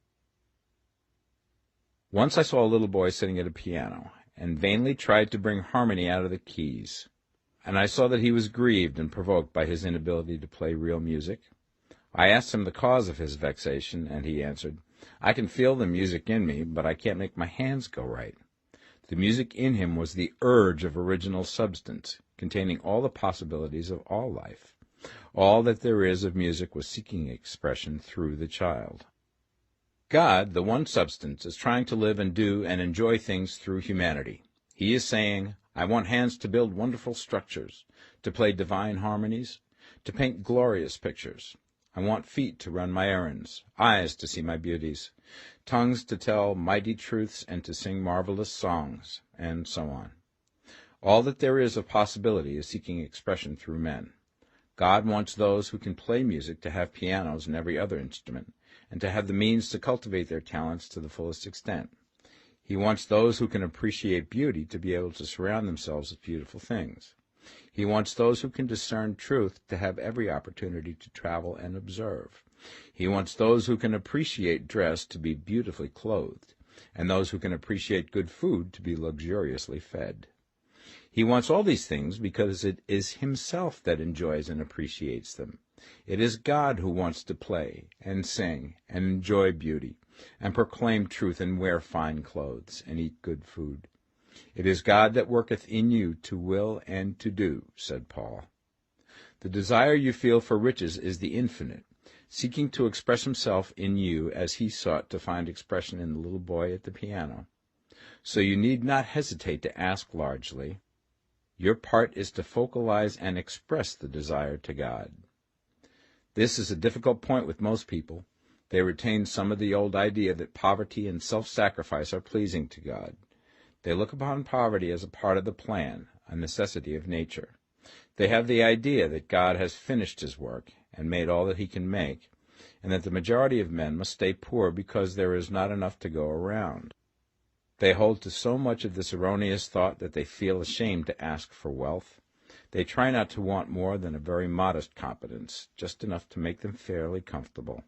Once I saw a little boy sitting at a piano, and vainly tried to bring harmony out of the keys, and I saw that he was grieved and provoked by his inability to play real music. I asked him the cause of his vexation, and he answered, "I can feel the music in me, but I can't make my hands go right." The music in him was the urge of original substance, containing all the possibilities of all life. All that there is of music was seeking expression through the child. God, the one substance, is trying to live and do and enjoy things through humanity. He is saying, I want hands to build wonderful structures, to play divine harmonies, to paint glorious pictures. I want feet to run my errands, eyes to see my beauties, tongues to tell mighty truths and to sing marvelous songs, and so on. All that there is of possibility is seeking expression through men. God wants those who can play music to have pianos and every other instrument, and to have the means to cultivate their talents to the fullest extent. He wants those who can appreciate beauty to be able to surround themselves with beautiful things. He wants those who can discern truth to have every opportunity to travel and observe. He wants those who can appreciate dress to be beautifully clothed, and those who can appreciate good food to be luxuriously fed. He wants all these things because it is himself that enjoys and appreciates them. It is God who wants to play and sing and enjoy beauty and proclaim truth and wear fine clothes and eat good food. It is God that worketh in you to will and to do, said Paul. The desire you feel for riches is the infinite, seeking to express himself in you as he sought to find expression in the little boy at the piano. So you need not hesitate to ask largely. Your part is to focalize and express the desire to God. This is a difficult point with most people. They retain some of the old idea that poverty and self-sacrifice are pleasing to God. They look upon poverty as a part of the plan, a necessity of nature. They have the idea that God has finished his work and made all that he can make, and that the majority of men must stay poor because there is not enough to go around. They hold to so much of this erroneous thought that they feel ashamed to ask for wealth. They try not to want more than a very modest competence, just enough to make them fairly comfortable.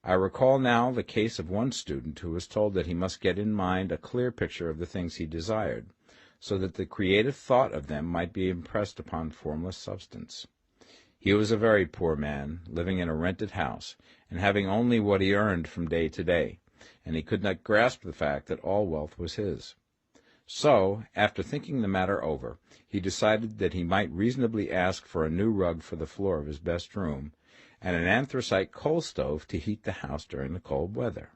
I recall now the case of one student who was told that he must get in mind a clear picture of the things he desired, so that the creative thought of them might be impressed upon formless substance. He was a very poor man, living in a rented house, and having only what he earned from day to day, and he could not grasp the fact that all wealth was his. So, after thinking the matter over, he decided that he might reasonably ask for a new rug for the floor of his best room, and an anthracite coal stove to heat the house during the cold weather.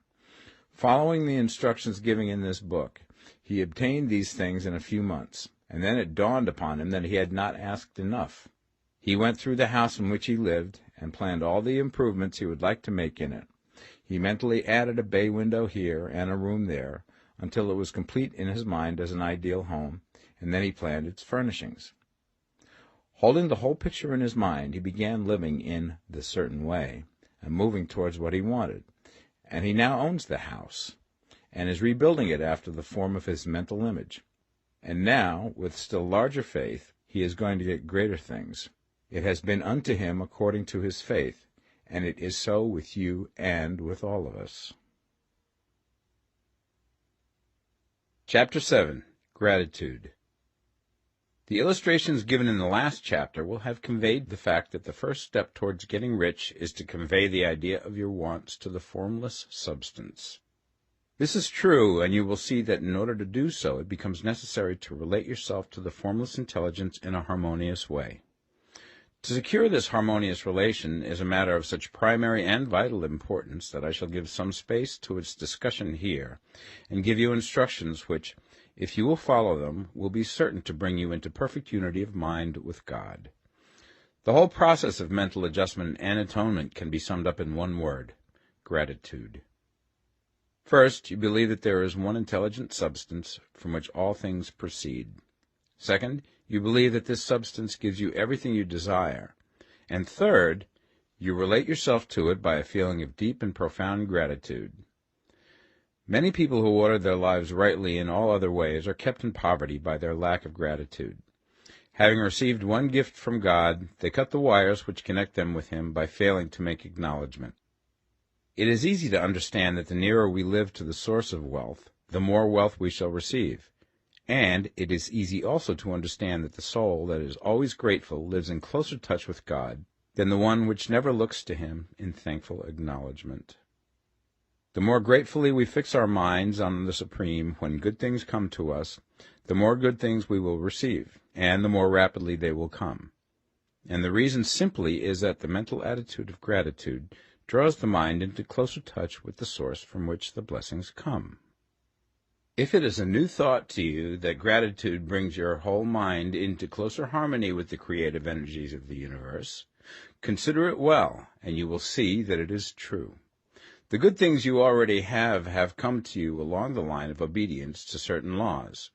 Following the instructions given in this book, he obtained these things in a few months, and then it dawned upon him that he had not asked enough. He went through the house in which he lived, and planned all the improvements he would like to make in it. He mentally added a bay window here and a room there, until it was complete in his mind as an ideal home, and then he planned its furnishings. Holding the whole picture in his mind, he began living in the certain way, and moving towards what he wanted, and he now owns the house, and is rebuilding it after the form of his mental image. And now, with still larger faith, he is going to get greater things. It has been unto him according to his faith, and it is so with you and with all of us. Chapter 7. Gratitude. The illustrations given in the last chapter will have conveyed the fact that the first step towards getting rich is to convey the idea of your wants to the formless substance. This is true, and you will see that in order to do so, it becomes necessary to relate yourself to the formless intelligence in a harmonious way. To secure this harmonious relation is a matter of such primary and vital importance that I shall give some space to its discussion here, and give you instructions which, if you will follow them, will be certain to bring you into perfect unity of mind with God. The whole process of mental adjustment and atonement can be summed up in one word: gratitude. First, you believe that there is one intelligent substance from which all things proceed. Second, you believe that this substance gives you everything you desire. And third, you relate yourself to it by a feeling of deep and profound gratitude. Many people who order their lives rightly in all other ways are kept in poverty by their lack of gratitude. Having received one gift from God, they cut the wires which connect them with him by failing to make acknowledgment. It is easy to understand that the nearer we live to the source of wealth, the more wealth we shall receive. And it is easy also to understand that the soul that is always grateful lives in closer touch with God than the one which never looks to him in thankful acknowledgment. The more gratefully we fix our minds on the Supreme when good things come to us, the more good things we will receive, and the more rapidly they will come. And the reason simply is that the mental attitude of gratitude draws the mind into closer touch with the source from which the blessings come. If it is a new thought to you that gratitude brings your whole mind into closer harmony with the creative energies of the universe, Consider it well, and you will see that it is true. The good things you already have come to you along the line of obedience to certain laws.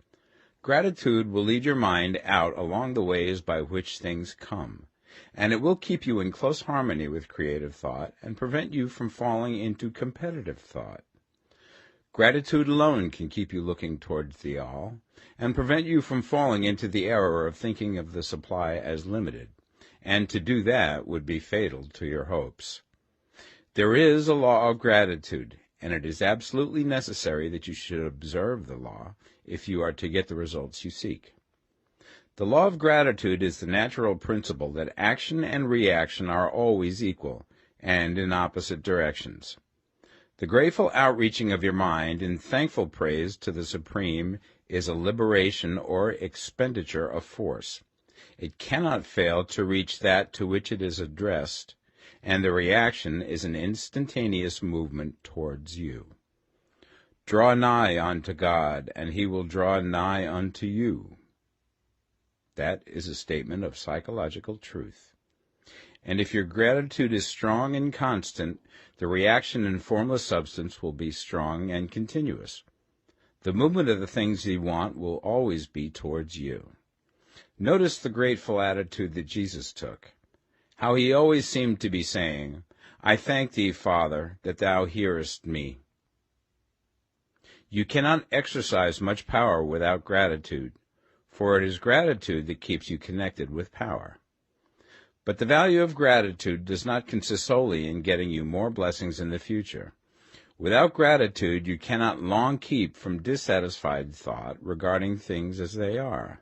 Gratitude will lead your mind out along the ways by which things come, and it will keep you in close harmony with creative thought and prevent you from falling into competitive thought. Gratitude alone can keep you looking toward the all, and prevent you from falling into the error of thinking of the supply as limited, and to do that would be fatal to your hopes. There is a law of gratitude, and it is absolutely necessary that you should observe the law if you are to get the results you seek. The law of gratitude is the natural principle that action and reaction are always equal, and in opposite directions. The grateful outreaching of your mind in thankful praise to the Supreme is a liberation or expenditure of force. It cannot fail to reach that to which it is addressed, and the reaction is an instantaneous movement towards you. Draw nigh unto God, and he will draw nigh unto you. That is a statement of psychological truth. And if your gratitude is strong and constant, the reaction in formless substance will be strong and continuous. The movement of the things you want will always be towards you. Notice the grateful attitude that Jesus took, how he always seemed to be saying, I thank thee, Father, that thou hearest me. You cannot exercise much power without gratitude, for it is gratitude that keeps you connected with power. But the value of gratitude does not consist solely in getting you more blessings in the future. Without gratitude, you cannot long keep from dissatisfied thought regarding things as they are.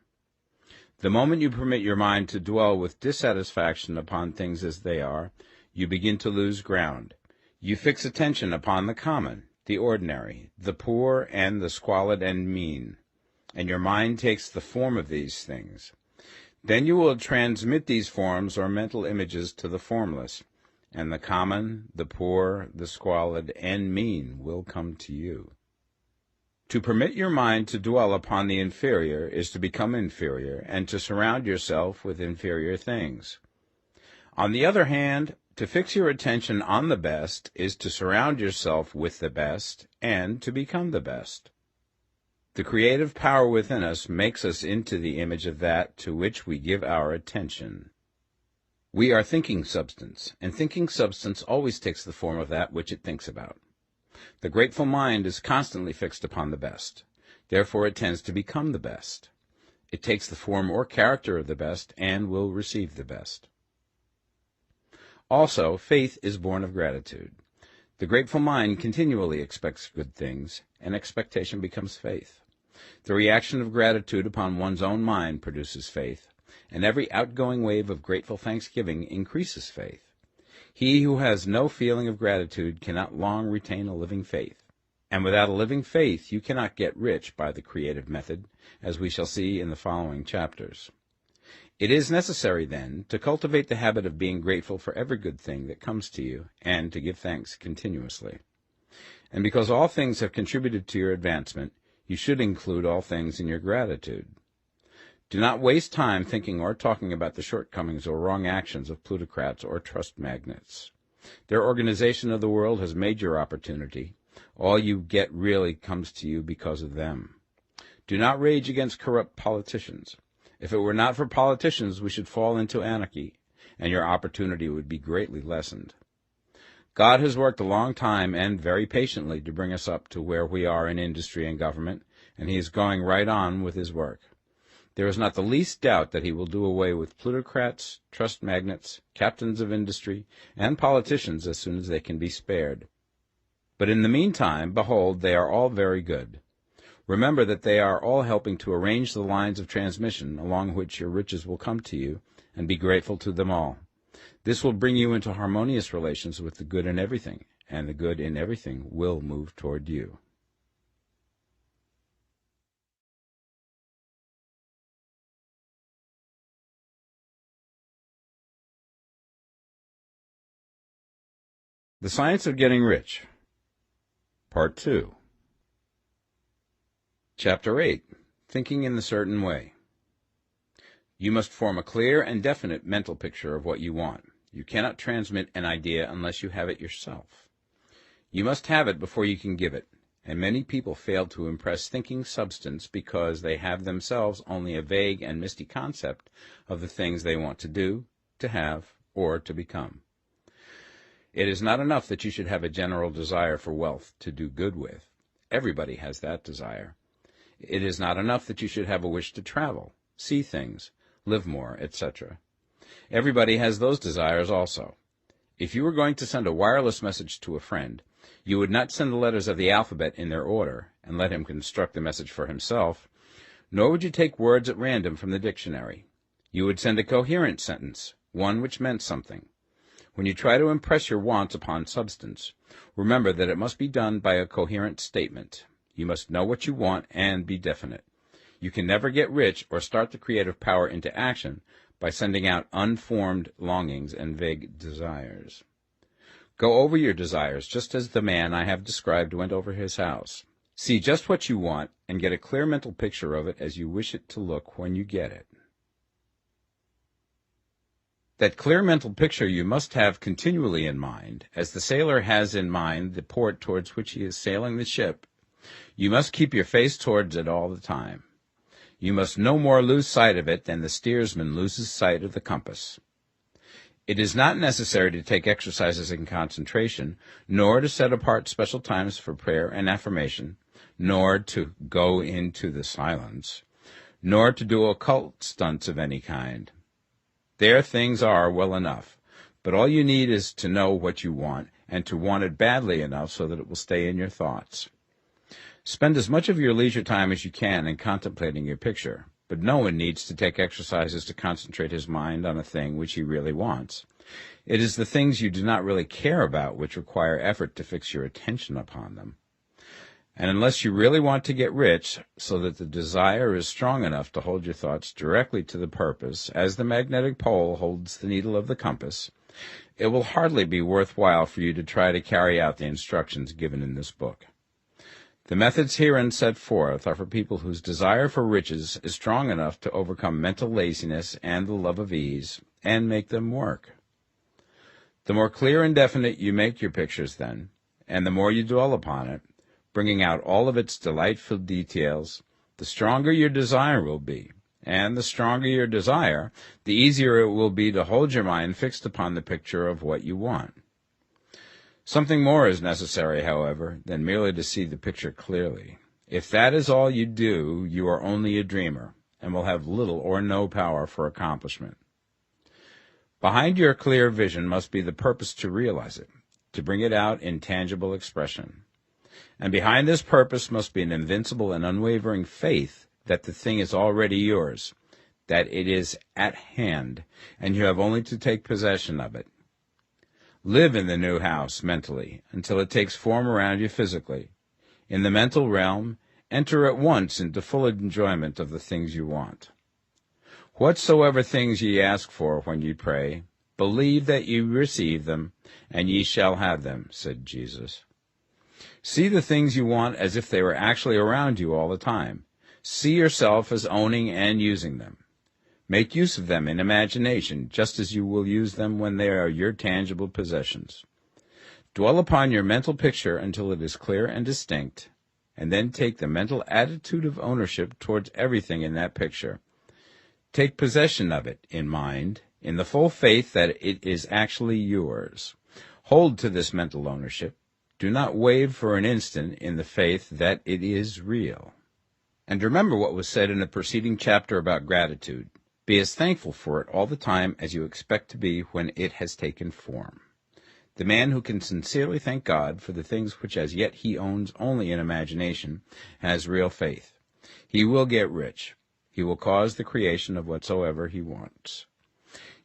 The moment you permit your mind to dwell with dissatisfaction upon things as they are, you begin to lose ground. You fix attention upon the common, the ordinary, the poor, and the squalid and mean, and your mind takes the form of these things. Then you will transmit these forms or mental images to the formless, and the common, the poor, the squalid, and mean will come to you. To permit your mind to dwell upon the inferior is to become inferior, and to surround yourself with inferior things. On the other hand, to fix your attention on the best is to surround yourself with the best, and to become the best. The creative power within us makes us into the image of that to which we give our attention. We are thinking substance, and thinking substance always takes the form of that which it thinks about. The grateful mind is constantly fixed upon the best. Therefore it tends to become the best. It takes the form or character of the best and will receive the best. Also, faith is born of gratitude. The grateful mind continually expects good things, and expectation becomes faith. The reaction of gratitude upon one's own mind produces faith, and every outgoing wave of grateful thanksgiving increases faith. He who has no feeling of gratitude cannot long retain a living faith, and without a living faith you cannot get rich by the creative method, as we shall see in the following chapters. It is necessary, then, to cultivate the habit of being grateful for every good thing that comes to you, and to give thanks continuously. And because all things have contributed to your advancement, you should include all things in your gratitude. Do not waste time thinking or talking about the shortcomings or wrong actions of plutocrats or trust magnates. Their organization of the world has made your opportunity. All you get really comes to you because of them. Do not rage against corrupt politicians. If it were not for politicians, we should fall into anarchy, and your opportunity would be greatly lessened. God has worked a long time and very patiently to bring us up to where we are in industry and government, and he is going right on with his work. There is not the least doubt that he will do away with plutocrats, trust magnates, captains of industry, and politicians as soon as they can be spared. But in the meantime, behold, they are all very good. Remember that they are all helping to arrange the lines of transmission along which your riches will come to you, and be grateful to them all. This will bring you into harmonious relations with the good in everything, and the good in everything will move toward you. The Science of Getting Rich, Part 2. Chapter 8. Thinking in the Certain Way. You must form a clear and definite mental picture of what you want. You cannot transmit an idea unless you have it yourself. You must have it before you can give it, and many people fail to impress thinking substance because they have themselves only a vague and misty concept of the things they want to do, to have, or to become. It is not enough that you should have a general desire for wealth to do good with. Everybody has that desire. It is not enough that you should have a wish to travel, see things, live more, etc. Everybody has those desires also. If you were going to send a wireless message to a friend, you would not send the letters of the alphabet in their order and let him construct the message for himself, nor would you take words at random from the dictionary. You would send a coherent sentence, one which meant something. When you try to impress your wants upon substance, remember that it must be done by a coherent statement. You must know what you want and be definite. You can never get rich or start the creative power into action by sending out unformed longings and vague desires. Go over your desires just as the man I have described went over his house. See just what you want and get a clear mental picture of it as you wish it to look when you get it. That clear mental picture you must have continually in mind, as the sailor has in mind the port towards which he is sailing the ship. You must keep your face towards it all the time. You must no more lose sight of it than the steersman loses sight of the compass. It is not necessary to take exercises in concentration, nor to set apart special times for prayer and affirmation, nor to go into the silence, nor to do occult stunts of any kind. There things are well enough, but all you need is to know what you want, and to want it badly enough so that it will stay in your thoughts. Spend as much of your leisure time as you can in contemplating your picture, but no one needs to take exercises to concentrate his mind on a thing which he really wants. It is the things you do not really care about which require effort to fix your attention upon them. And unless you really want to get rich, so that the desire is strong enough to hold your thoughts directly to the purpose, as the magnetic pole holds the needle of the compass, it will hardly be worthwhile for you to try to carry out the instructions given in this book. The methods herein set forth are for people whose desire for riches is strong enough to overcome mental laziness and the love of ease, and make them work. The more clear and definite you make your pictures then, and the more you dwell upon it, bringing out all of its delightful details, the stronger your desire will be, and the stronger your desire, the easier it will be to hold your mind fixed upon the picture of what you want. Something more is necessary, however, than merely to see the picture clearly. If that is all you do, you are only a dreamer, and will have little or no power for accomplishment. Behind your clear vision must be the purpose to realize it, to bring it out in tangible expression. And behind this purpose must be an invincible and unwavering faith that the thing is already yours, that it is at hand, and you have only to take possession of it. Live in the new house mentally until it takes form around you physically. In the mental realm, enter at once into full enjoyment of the things you want. Whatsoever things ye ask for when ye pray, believe that ye receive them, and ye shall have them, said Jesus. See the things you want as if they were actually around you all the time. See yourself as owning and using them. Make use of them in imagination, just as you will use them when they are your tangible possessions. Dwell upon your mental picture until it is clear and distinct, and then take the mental attitude of ownership towards everything in that picture. Take possession of it in mind, in the full faith that it is actually yours. Hold to this mental ownership. Do not waver for an instant in the faith that it is real. And remember what was said in the preceding chapter about gratitude. Be as thankful for it all the time as you expect to be when it has taken form. The man who can sincerely thank God for the things which as yet he owns only in imagination has real faith. He will get rich. He will cause the creation of whatsoever he wants.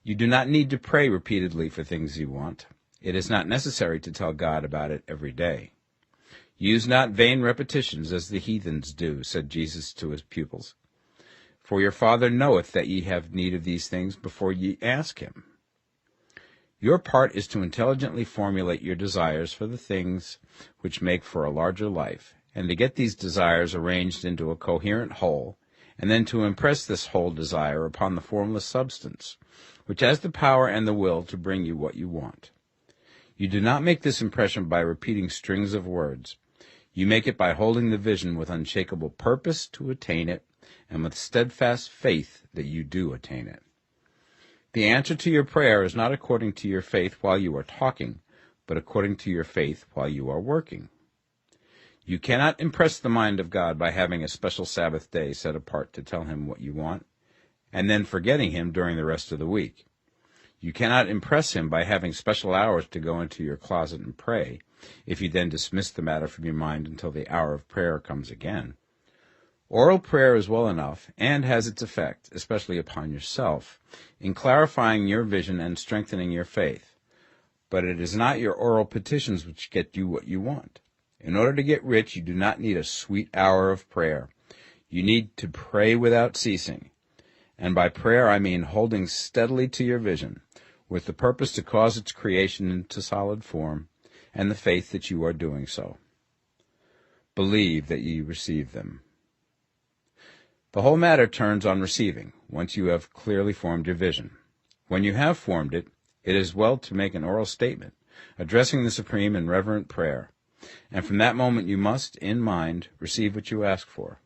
You do not need to pray repeatedly for things you want. It is not necessary to tell God about it every day. Use not vain repetitions as the heathens do, said Jesus to his pupils. For your Father knoweth that ye have need of these things before ye ask him. Your part is to intelligently formulate your desires for the things which make for a larger life, and to get these desires arranged into a coherent whole, and then to impress this whole desire upon the formless substance, which has the power and the will to bring you what you want. You do not make this impression by repeating strings of words. You make it by holding the vision with unshakable purpose to attain it, and with steadfast faith that you do attain it. The answer to your prayer is not according to your faith while you are talking, but according to your faith while you are working. You cannot impress the mind of God by having a special Sabbath day set apart to tell him what you want, and then forgetting him during the rest of the week. You cannot impress him by having special hours to go into your closet and pray, if you then dismiss the matter from your mind until the hour of prayer comes again. Oral prayer is well enough, and has its effect, especially upon yourself, in clarifying your vision and strengthening your faith. But it is not your oral petitions which get you what you want. In order to get rich, you do not need a sweet hour of prayer. You need to pray without ceasing. And by prayer I mean holding steadily to your vision, with the purpose to cause its creation into solid form, and the faith that you are doing so. Believe that ye receive them. The whole matter turns on receiving, once you have clearly formed your vision. When you have formed it, it is well to make an oral statement, addressing the Supreme in reverent prayer, and from that moment you must, in mind, receive what you ask for.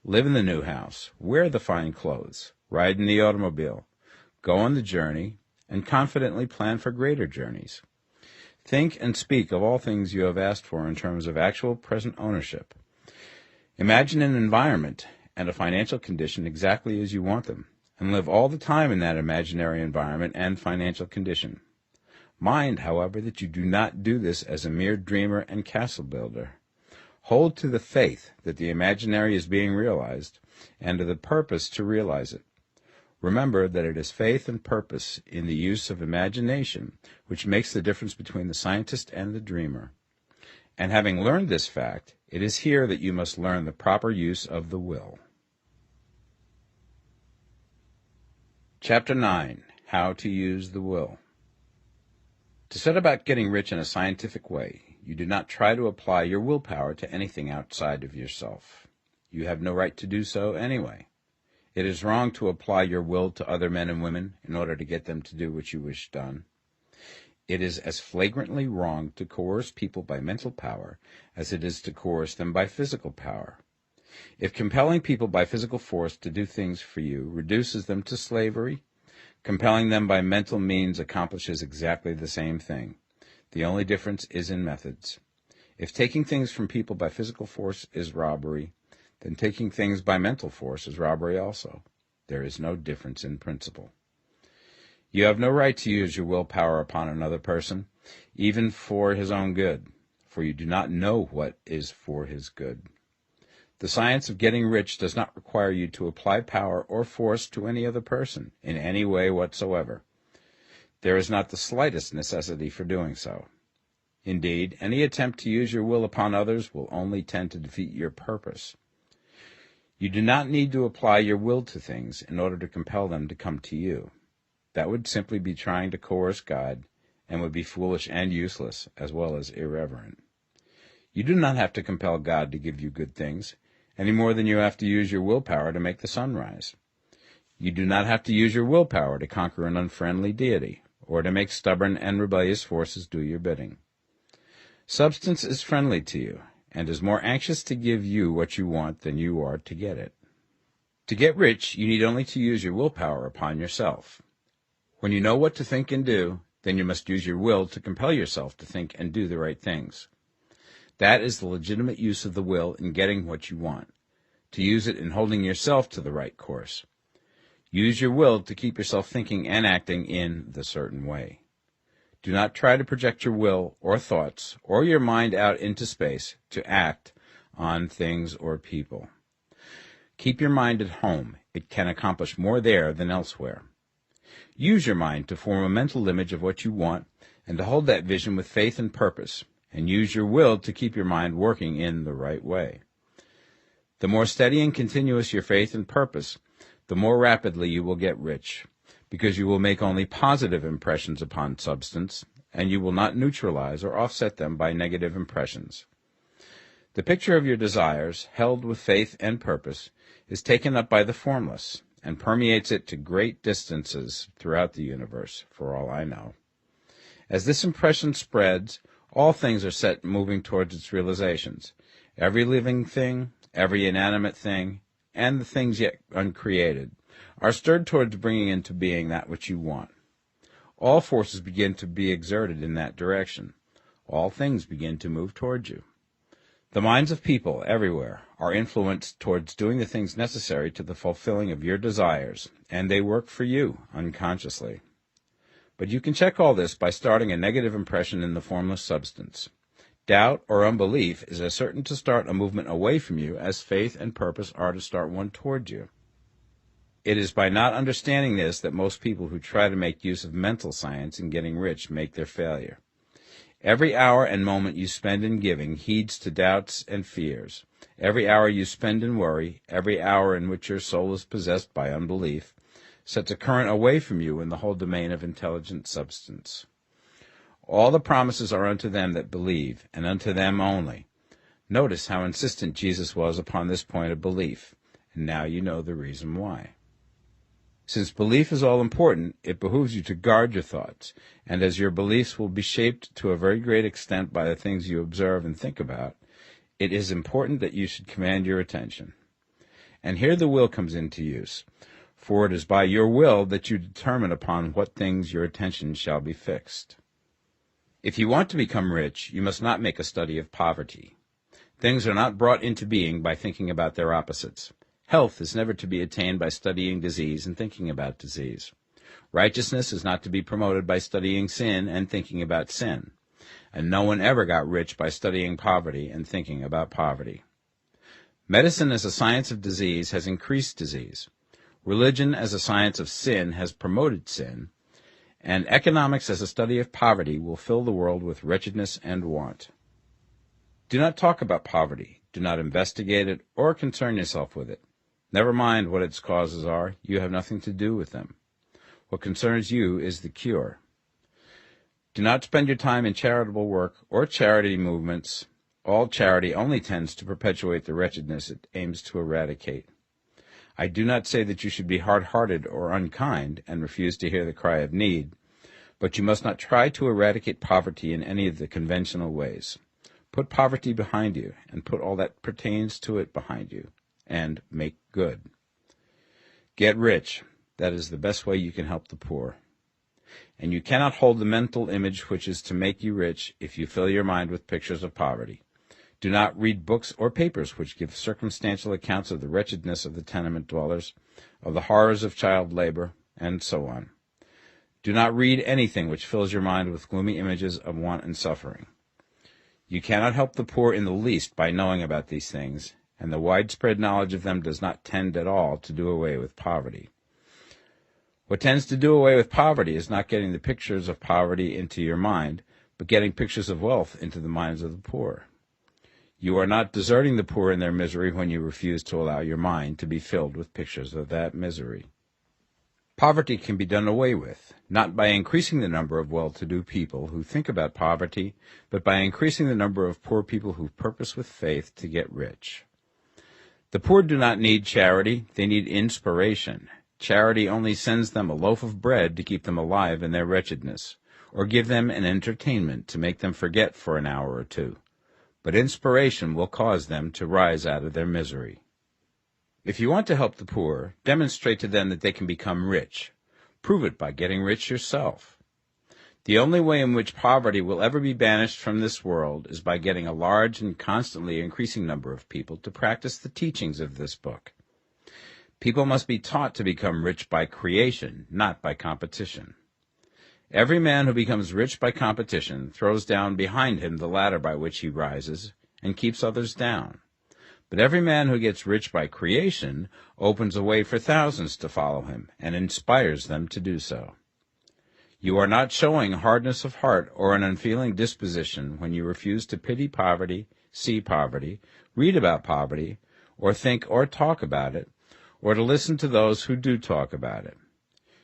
Live in the new house, wear the fine clothes, ride in the automobile, go on the journey, and confidently plan for greater journeys. Think and speak of all things you have asked for in terms of actual present ownership. Imagine an environment and a financial condition exactly as you want them, and live all the time in that imaginary environment and financial condition. Mind, however, that you do not do this as a mere dreamer and castle builder. Hold to the faith that the imaginary is being realized, and to the purpose to realize it. Remember that it is faith and purpose in the use of imagination which makes the difference between the scientist and the dreamer. And having learned this fact, it is here that you must learn the proper use of the will. Chapter 9. How to Use the Will. To set about getting rich in a scientific way, you do not try to apply your willpower to anything outside of yourself. You have no right to do so anyway. It is wrong to apply your will to other men and women in order to get them to do what you wish done. It is as flagrantly wrong to coerce people by mental power as it is to coerce them by physical power. If compelling people by physical force to do things for you reduces them to slavery, compelling them by mental means accomplishes exactly the same thing. The only difference is in methods. If taking things from people by physical force is robbery, then taking things by mental force is robbery also. There is no difference in principle. You have no right to use your willpower upon another person, even for his own good, for you do not know what is for his good. The science of getting rich does not require you to apply power or force to any other person in any way whatsoever. There is not the slightest necessity for doing so. Indeed, any attempt to use your will upon others will only tend to defeat your purpose. You do not need to apply your will to things in order to compel them to come to you. That would simply be trying to coerce God, and would be foolish and useless, as well as irreverent. You do not have to compel God to give you good things, any more than you have to use your willpower to make the sun rise. You do not have to use your willpower to conquer an unfriendly deity, or to make stubborn and rebellious forces do your bidding. Substance is friendly to you, and is more anxious to give you what you want than you are to get it. To get rich, you need only to use your willpower upon yourself. When you know what to think and do, then you must use your will to compel yourself to think and do the right things. That is the legitimate use of the will in getting what you want, to use it in holding yourself to the right course. Use your will to keep yourself thinking and acting in the certain way. Do not try to project your will or thoughts or your mind out into space to act on things or people. Keep your mind at home. It can accomplish more there than elsewhere. Use your mind to form a mental image of what you want and to hold that vision with faith and purpose, and use your will to keep your mind working in the right way. The more steady and continuous your faith and purpose, the more rapidly you will get rich, because you will make only positive impressions upon substance, and you will not neutralize or offset them by negative impressions. The picture of your desires, held with faith and purpose, is taken up by the formless and permeates it to great distances throughout the universe, for all I know. As this impression spreads, all things are set moving towards its realizations. Every living thing, every inanimate thing, and the things yet uncreated are stirred towards bringing into being that which you want. All forces begin to be exerted in that direction. All things begin to move towards you. The minds of people everywhere are influenced towards doing the things necessary to the fulfilling of your desires, and they work for you unconsciously. But you can check all this by starting a negative impression in the formless substance. Doubt or unbelief is as certain to start a movement away from you as faith and purpose are to start one toward you. It is by not understanding this that most people who try to make use of mental science in getting rich make their failure. Every hour and moment you spend in giving heeds to doubts and fears. Every hour you spend in worry, every hour in which your soul is possessed by unbelief, sets a current away from you in the whole domain of intelligent substance. All the promises are unto them that believe, and unto them only. Notice how insistent Jesus was upon this point of belief, and now you know the reason why. Since belief is all important, it behooves you to guard your thoughts, and as your beliefs will be shaped to a very great extent by the things you observe and think about, it is important that you should command your attention. And here the will comes into use, for it is by your will that you determine upon what things your attention shall be fixed. If you want to become rich, you must not make a study of poverty. Things are not brought into being by thinking about their opposites. Health is never to be attained by studying disease and thinking about disease. Righteousness is not to be promoted by studying sin and thinking about sin. And no one ever got rich by studying poverty and thinking about poverty. Medicine as a science of disease has increased disease. Religion as a science of sin has promoted sin. And economics as a study of poverty will fill the world with wretchedness and want. Do not talk about poverty. Do not investigate it or concern yourself with it. Never mind what its causes are. You have nothing to do with them. What concerns you is the cure. Do not spend your time in charitable work or charity movements. All charity only tends to perpetuate the wretchedness it aims to eradicate. I do not say that you should be hard-hearted or unkind and refuse to hear the cry of need, but you must not try to eradicate poverty in any of the conventional ways. Put poverty behind you, and put all that pertains to it behind you, and make good. Get rich. That is the best way you can help the poor. And you cannot hold the mental image which is to make you rich if you fill your mind with pictures of poverty. Do not read books or papers which give circumstantial accounts of the wretchedness of the tenement dwellers, of the horrors of child labor, and so on. Do not read anything which fills your mind with gloomy images of want and suffering. You cannot help the poor in the least by knowing about these things, and the widespread knowledge of them does not tend at all to do away with poverty. What tends to do away with poverty is not getting the pictures of poverty into your mind, but getting pictures of wealth into the minds of the poor. You are not deserting the poor in their misery when you refuse to allow your mind to be filled with pictures of that misery. Poverty can be done away with, not by increasing the number of well-to-do people who think about poverty, but by increasing the number of poor people who purpose with faith to get rich. The poor do not need charity, they need inspiration. Charity only sends them a loaf of bread to keep them alive in their wretchedness, or give them an entertainment to make them forget for an hour or two. But inspiration will cause them to rise out of their misery. If you want to help the poor, demonstrate to them that they can become rich. Prove it by getting rich yourself. The only way in which poverty will ever be banished from this world is by getting a large and constantly increasing number of people to practice the teachings of this book. People must be taught to become rich by creation, not by competition. Every man who becomes rich by competition throws down behind him the ladder by which he rises and keeps others down. But every man who gets rich by creation opens a way for thousands to follow him and inspires them to do so. You are not showing hardness of heart or an unfeeling disposition when you refuse to pity poverty, see poverty, read about poverty, or think or talk about it, or to listen to those who do talk about it.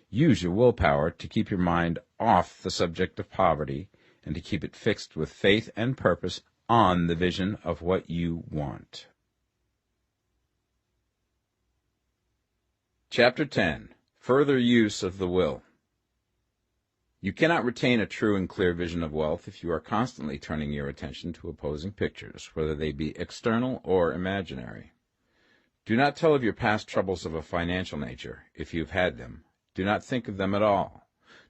Use your willpower to keep your mind off the subject of poverty and to keep it fixed with faith and purpose on the vision of what you want. Chapter 10. Further Use of the Will. You cannot retain a true and clear vision of wealth if you are constantly turning your attention to opposing pictures, whether they be external or imaginary. Do not tell of your past troubles of a financial nature, if you have had them. Do not think of them at all.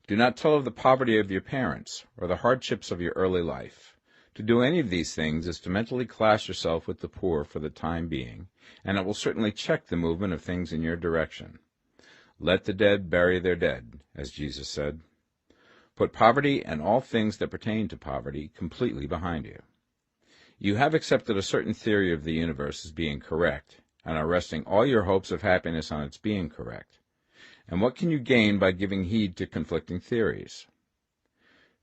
Do not tell of the poverty of your parents, or the hardships of your early life. To do any of these things is to mentally class yourself with the poor for the time being, and it will certainly check the movement of things in your direction. Let the dead bury their dead, as Jesus said. Put poverty and all things that pertain to poverty completely behind you. You have accepted a certain theory of the universe as being correct, and are resting all your hopes of happiness on its being correct. And what can you gain by giving heed to conflicting theories?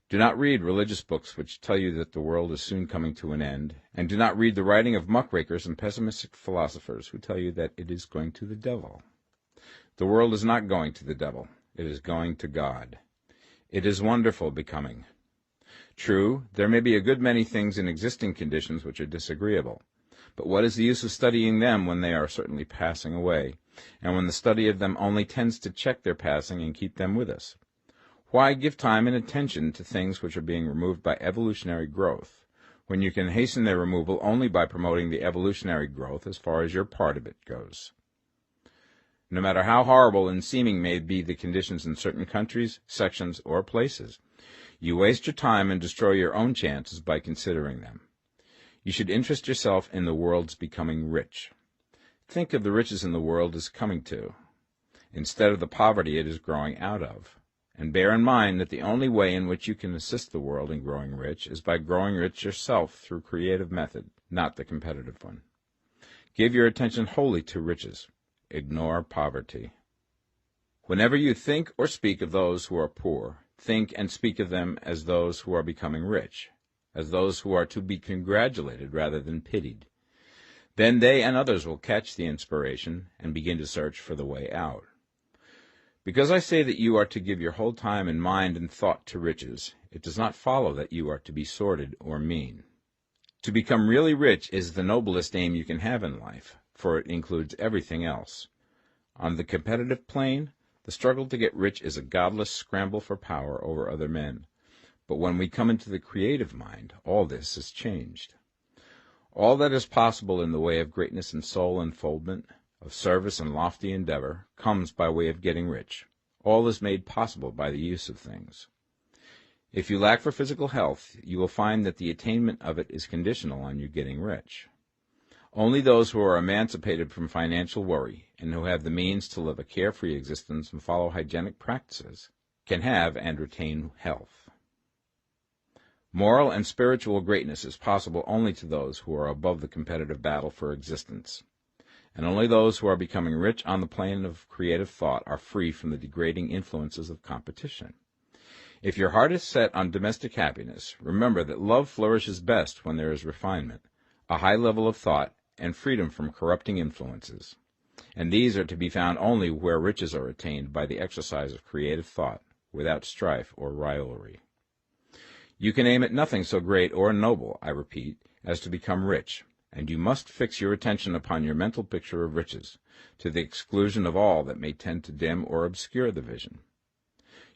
Do not read religious books which tell you that the world is soon coming to an end, and do not read the writing of muckrakers and pessimistic philosophers who tell you that it is going to the devil. The world is not going to the devil. It is going to God. It is wonderful becoming. True, there may be a good many things in existing conditions which are disagreeable, but what is the use of studying them when they are certainly passing away, and when the study of them only tends to check their passing and keep them with us? Why give time and attention to things which are being removed by evolutionary growth, when you can hasten their removal only by promoting the evolutionary growth as far as your part of it goes? No matter how horrible and seeming may be the conditions in certain countries, sections, or places, you waste your time and destroy your own chances by considering them. You should interest yourself in the world's becoming rich. Think of the riches in the world as coming to, instead of the poverty it is growing out of. And bear in mind that the only way in which you can assist the world in growing rich is by growing rich yourself through creative method, not the competitive one. Give your attention wholly to riches. Ignore poverty. Whenever you think or speak of those who are poor, think and speak of them as those who are becoming rich, as those who are to be congratulated rather than pitied. Then they and others will catch the inspiration and begin to search for the way out. Because I say that you are to give your whole time and mind and thought to riches, it does not follow that you are to be sordid or mean. To become really rich is the noblest aim you can have in life, for it includes everything else. On the competitive plane, the struggle to get rich is a godless scramble for power over other men. But when we come into the creative mind, all this is changed. All that is possible in the way of greatness and soul unfoldment, of service and lofty endeavor, comes by way of getting rich. All is made possible by the use of things. If you lack for physical health, you will find that the attainment of it is conditional on you getting rich. Only those who are emancipated from financial worry and who have the means to live a carefree existence and follow hygienic practices can have and retain health. Moral and spiritual greatness is possible only to those who are above the competitive battle for existence. And only those who are becoming rich on the plane of creative thought are free from the degrading influences of competition. If your heart is set on domestic happiness, remember that love flourishes best when there is refinement, a high level of thought, and freedom from corrupting influences. And these are to be found only where riches are attained by the exercise of creative thought, without strife or rivalry. You can aim at nothing so great or noble, I repeat, as to become rich, and you must fix your attention upon your mental picture of riches, to the exclusion of all that may tend to dim or obscure the vision.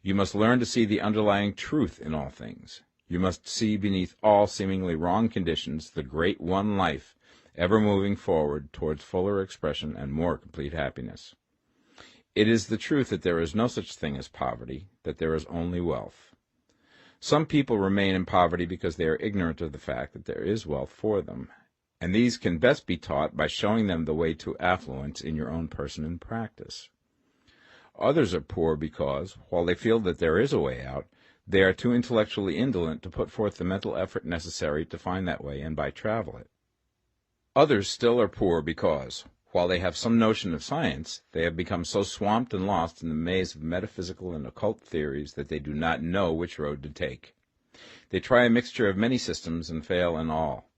You must learn to see the underlying truth in all things. You must see beneath all seemingly wrong conditions the great one life, ever moving forward towards fuller expression and more complete happiness. It is the truth that there is no such thing as poverty, that there is only wealth. Some people remain in poverty because they are ignorant of the fact that there is wealth for them, and these can best be taught by showing them the way to affluence in your own person and practice. Others are poor because, while they feel that there is a way out, they are too intellectually indolent to put forth the mental effort necessary to find that way and by travel it. Others still are poor because, while they have some notion of science, they have become so swamped and lost in the maze of metaphysical and occult theories that they do not know which road to take. They try a mixture of many systems and fail in all.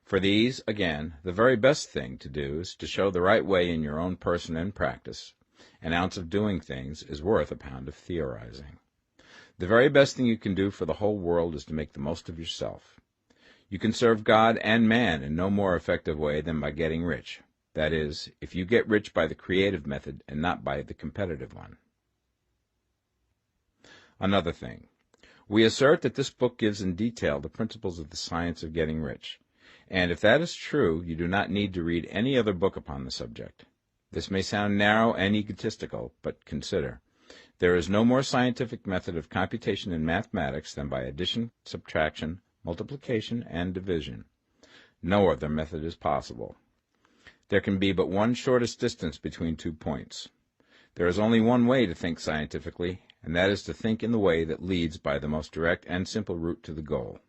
For these, again, the very best thing to do is to show the right way in your own person and practice. An ounce of doing things is worth a pound of theorizing. The very best thing you can do for the whole world is to make the most of yourself. You can serve God and man in no more effective way than by getting rich. That is, if you get rich by the creative method and not by the competitive one. Another thing. We assert that this book gives in detail the principles of the science of getting rich. And if that is true, you do not need to read any other book upon the subject. This may sound narrow and egotistical, but consider. There is no more scientific method of computation in mathematics than by addition, subtraction, multiplication, and division. No other method is possible. There can be but one shortest distance between 2 points. There is only one way to think scientifically, and that is to think in the way that leads by the most direct and simple route to the goal.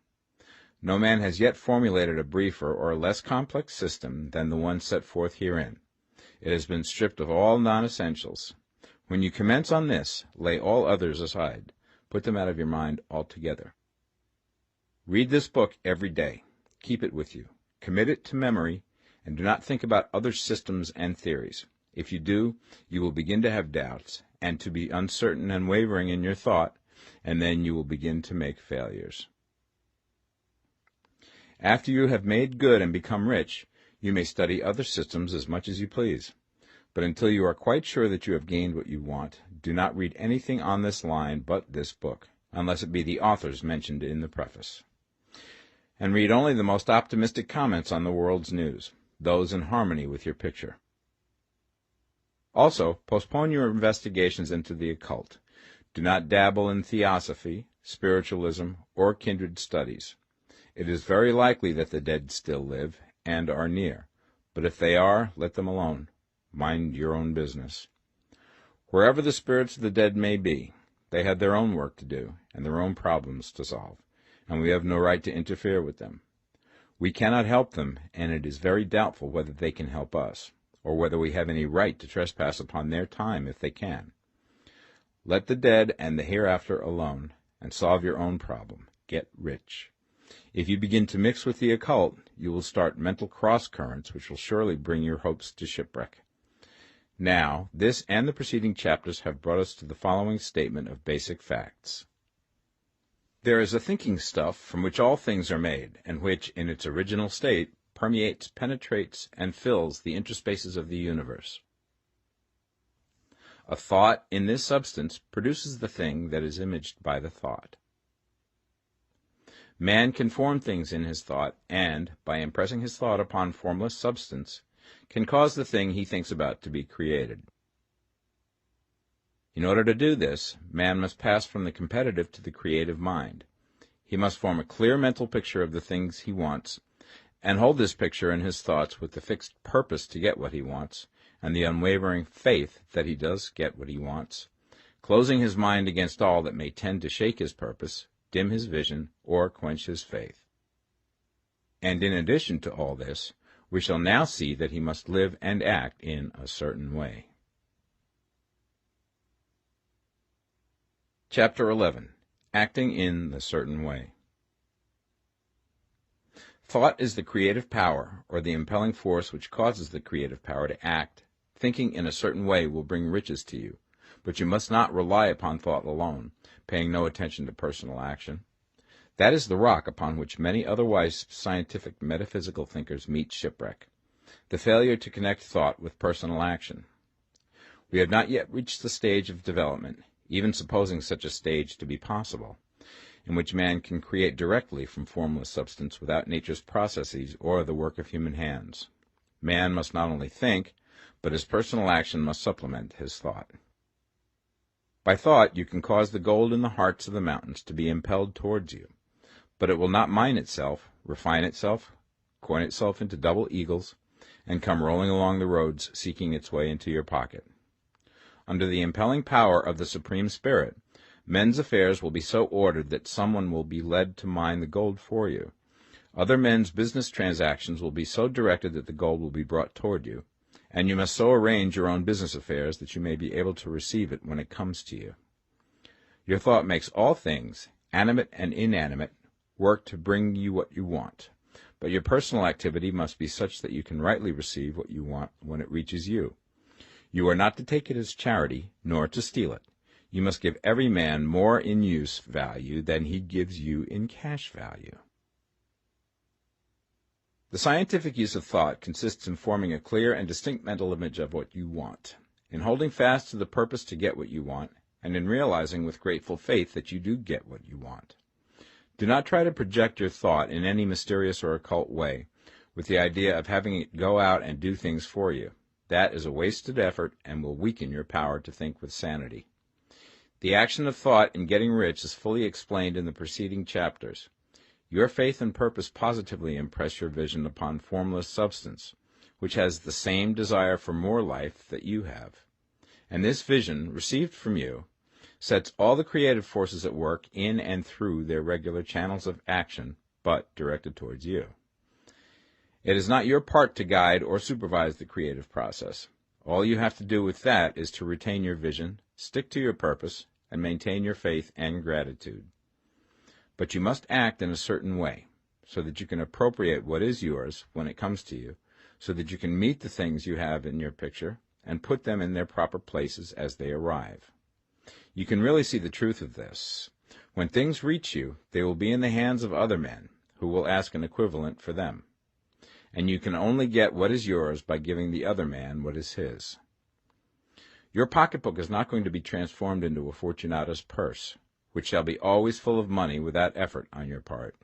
No man has yet formulated a briefer or less complex system than the one set forth herein. It has been stripped of all non-essentials. When you commence on this, lay all others aside. Put them out of your mind altogether. Read this book every day. Keep it with you. Commit it to memory, and do not think about other systems and theories. If you do, you will begin to have doubts, and to be uncertain and wavering in your thought, and then you will begin to make failures. After you have made good and become rich, you may study other systems as much as you please. But until you are quite sure that you have gained what you want, do not read anything on this line but this book, unless it be the authors mentioned in the preface. And read only the most optimistic comments on the world's news, those in harmony with your picture. Also, postpone your investigations into the occult. Do not dabble in theosophy, spiritualism, or kindred studies. It is very likely that the dead still live and are near, but if they are, let them alone. Mind your own business. Wherever the spirits of the dead may be, they have their own work to do and their own problems to solve, and we have no right to interfere with them. We cannot help them, and it is very doubtful whether they can help us, or whether we have any right to trespass upon their time if they can. Let the dead and the hereafter alone, and solve your own problem. Get rich. If you begin to mix with the occult, you will start mental cross-currents which will surely bring your hopes to shipwreck. Now, this and the preceding chapters have brought us to the following statement of basic facts. There is a thinking stuff from which all things are made, and which, in its original state, permeates, penetrates, and fills the interspaces of the universe. A thought in this substance produces the thing that is imaged by the thought. Man can form things in his thought, and, by impressing his thought upon formless substance, can cause the thing he thinks about to be created. In order to do this, man must pass from the competitive to the creative mind. He must form a clear mental picture of the things he wants, and hold this picture in his thoughts with the fixed purpose to get what he wants, and the unwavering faith that he does get what he wants, closing his mind against all that may tend to shake his purpose, dim his vision, or quench his faith. And in addition to all this, we shall now see that he must live and act in a certain way. Chapter 11. Acting in the Certain Way. Thought is the creative power, or the impelling force which causes the creative power to act. Thinking in a certain way will bring riches to you, but you must not rely upon thought alone, paying no attention to personal action. That is the rock upon which many otherwise scientific metaphysical thinkers meet shipwreck, the failure to connect thought with personal action. We have not yet reached the stage of development, even supposing such a stage to be possible, in which man can create directly from formless substance without nature's processes or the work of human hands. Man must not only think, but his personal action must supplement his thought. By thought you can cause the gold in the hearts of the mountains to be impelled towards you, but it will not mine itself, refine itself, coin itself into double eagles, and come rolling along the roads seeking its way into your pocket. Under the impelling power of the Supreme Spirit, men's affairs will be so ordered that someone will be led to mine the gold for you. Other men's business transactions will be so directed that the gold will be brought toward you, and you must so arrange your own business affairs that you may be able to receive it when it comes to you. Your thought makes all things, animate and inanimate, work to bring you what you want, but your personal activity must be such that you can rightly receive what you want when it reaches you. You are not to take it as charity, nor to steal it. You must give every man more in use value than he gives you in cash value. The scientific use of thought consists in forming a clear and distinct mental image of what you want, in holding fast to the purpose to get what you want, and in realizing with grateful faith that you do get what you want. Do not try to project your thought in any mysterious or occult way, with the idea of having it go out and do things for you. That is a wasted effort and will weaken your power to think with sanity. The action of thought in getting rich is fully explained in the preceding chapters. Your faith and purpose positively impress your vision upon formless substance, which has the same desire for more life that you have. And this vision, received from you, sets all the creative forces at work in and through their regular channels of action, but directed towards you. It is not your part to guide or supervise the creative process. All you have to do with that is to retain your vision, stick to your purpose, and maintain your faith and gratitude. But you must act in a certain way, so that you can appropriate what is yours when it comes to you, so that you can meet the things you have in your picture and put them in their proper places as they arrive. You can really see the truth of this. When things reach you, they will be in the hands of other men, who will ask an equivalent for them. And you can only get what is yours by giving the other man what is his. Your pocketbook is not going to be transformed into a Fortunata's purse, which shall be always full of money without effort on your part.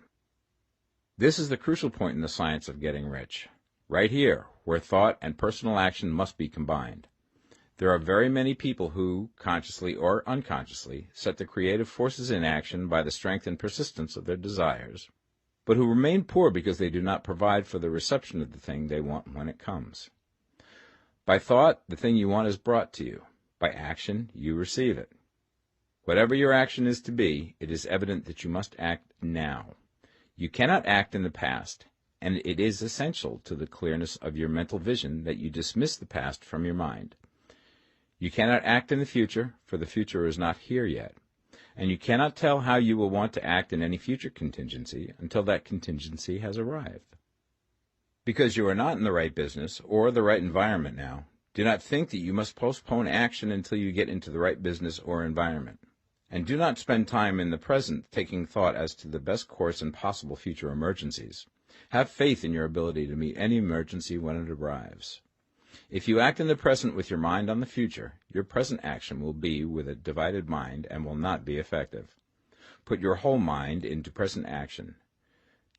This is the crucial point in the science of getting rich, right here, where thought and personal action must be combined. There are very many people who, consciously or unconsciously, set the creative forces in action by the strength and persistence of their desires, but who remain poor because they do not provide for the reception of the thing they want when it comes. By thought, the thing you want is brought to you. By action, you receive it. Whatever your action is to be, it is evident that you must act now. You cannot act in the past, and it is essential to the clearness of your mental vision that you dismiss the past from your mind. You cannot act in the future, for the future is not here yet, and you cannot tell how you will want to act in any future contingency until that contingency has arrived. Because you are not in the right business or the right environment now, do not think that you must postpone action until you get into the right business or environment. And do not spend time in the present taking thought as to the best course in possible future emergencies. Have faith in your ability to meet any emergency when it arrives. If you act in the present with your mind on the future, your present action will be with a divided mind and will not be effective. Put your whole mind into present action.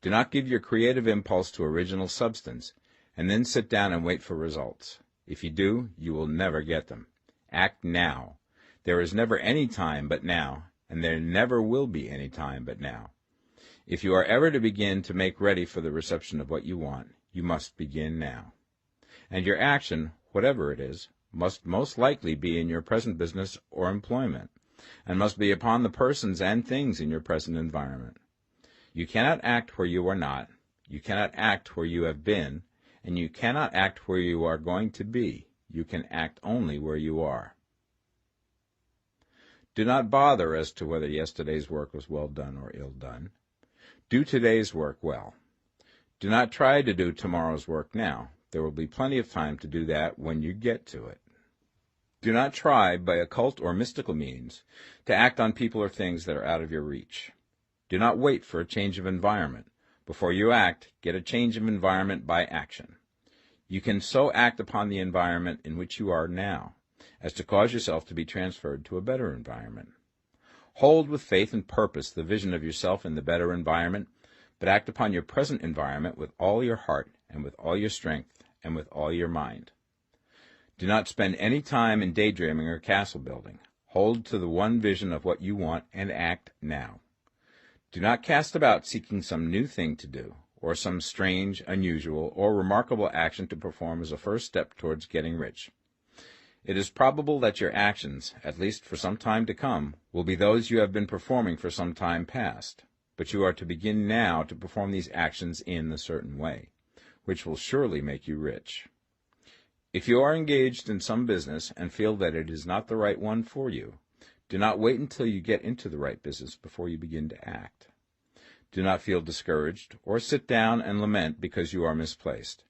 Do not give your creative impulse to original substance, and then sit down and wait for results. If you do, you will never get them. Act now. There is never any time but now, and there never will be any time but now. If you are ever to begin to make ready for the reception of what you want, you must begin now. And your action, whatever it is, must most likely be in your present business or employment, and must be upon the persons and things in your present environment. You cannot act where you are not, you cannot act where you have been, and you cannot act where you are going to be. You can act only where you are. Do not bother as to whether yesterday's work was well done or ill done. Do today's work well. Do not try to do tomorrow's work now. There will be plenty of time to do that when you get to it. Do not try, by occult or mystical means, to act on people or things that are out of your reach. Do not wait for a change of environment. Before you act, get a change of environment by action. You can so act upon the environment in which you are now, as to cause yourself to be transferred to a better environment. Hold with faith and purpose the vision of yourself in the better environment, but act upon your present environment with all your heart and with all your strength and with all your mind. Do not spend any time in daydreaming or castle building. Hold to the one vision of what you want and act now. Do not cast about seeking some new thing to do, or some strange, unusual, or remarkable action to perform as a first step towards getting rich. It is probable that your actions, at least for some time to come, will be those you have been performing for some time past, but you are to begin now to perform these actions in a certain way, which will surely make you rich. If you are engaged in some business and feel that it is not the right one for you, do not wait until you get into the right business before you begin to act. Do not feel discouraged, or sit down and lament because you are misplaced.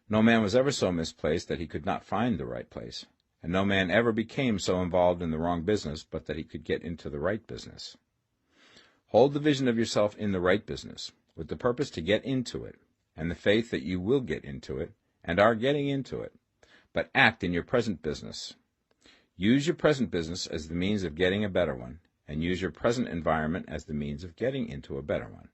No man was ever so misplaced that he could not find the right place, and no man ever became so involved in the wrong business but that he could get into the right business. Hold the vision of yourself in the right business, with the purpose to get into it, and the faith that you will get into it, and are getting into it, but act in your present business. Use your present business as the means of getting a better one, and use your present environment as the means of getting into a better one.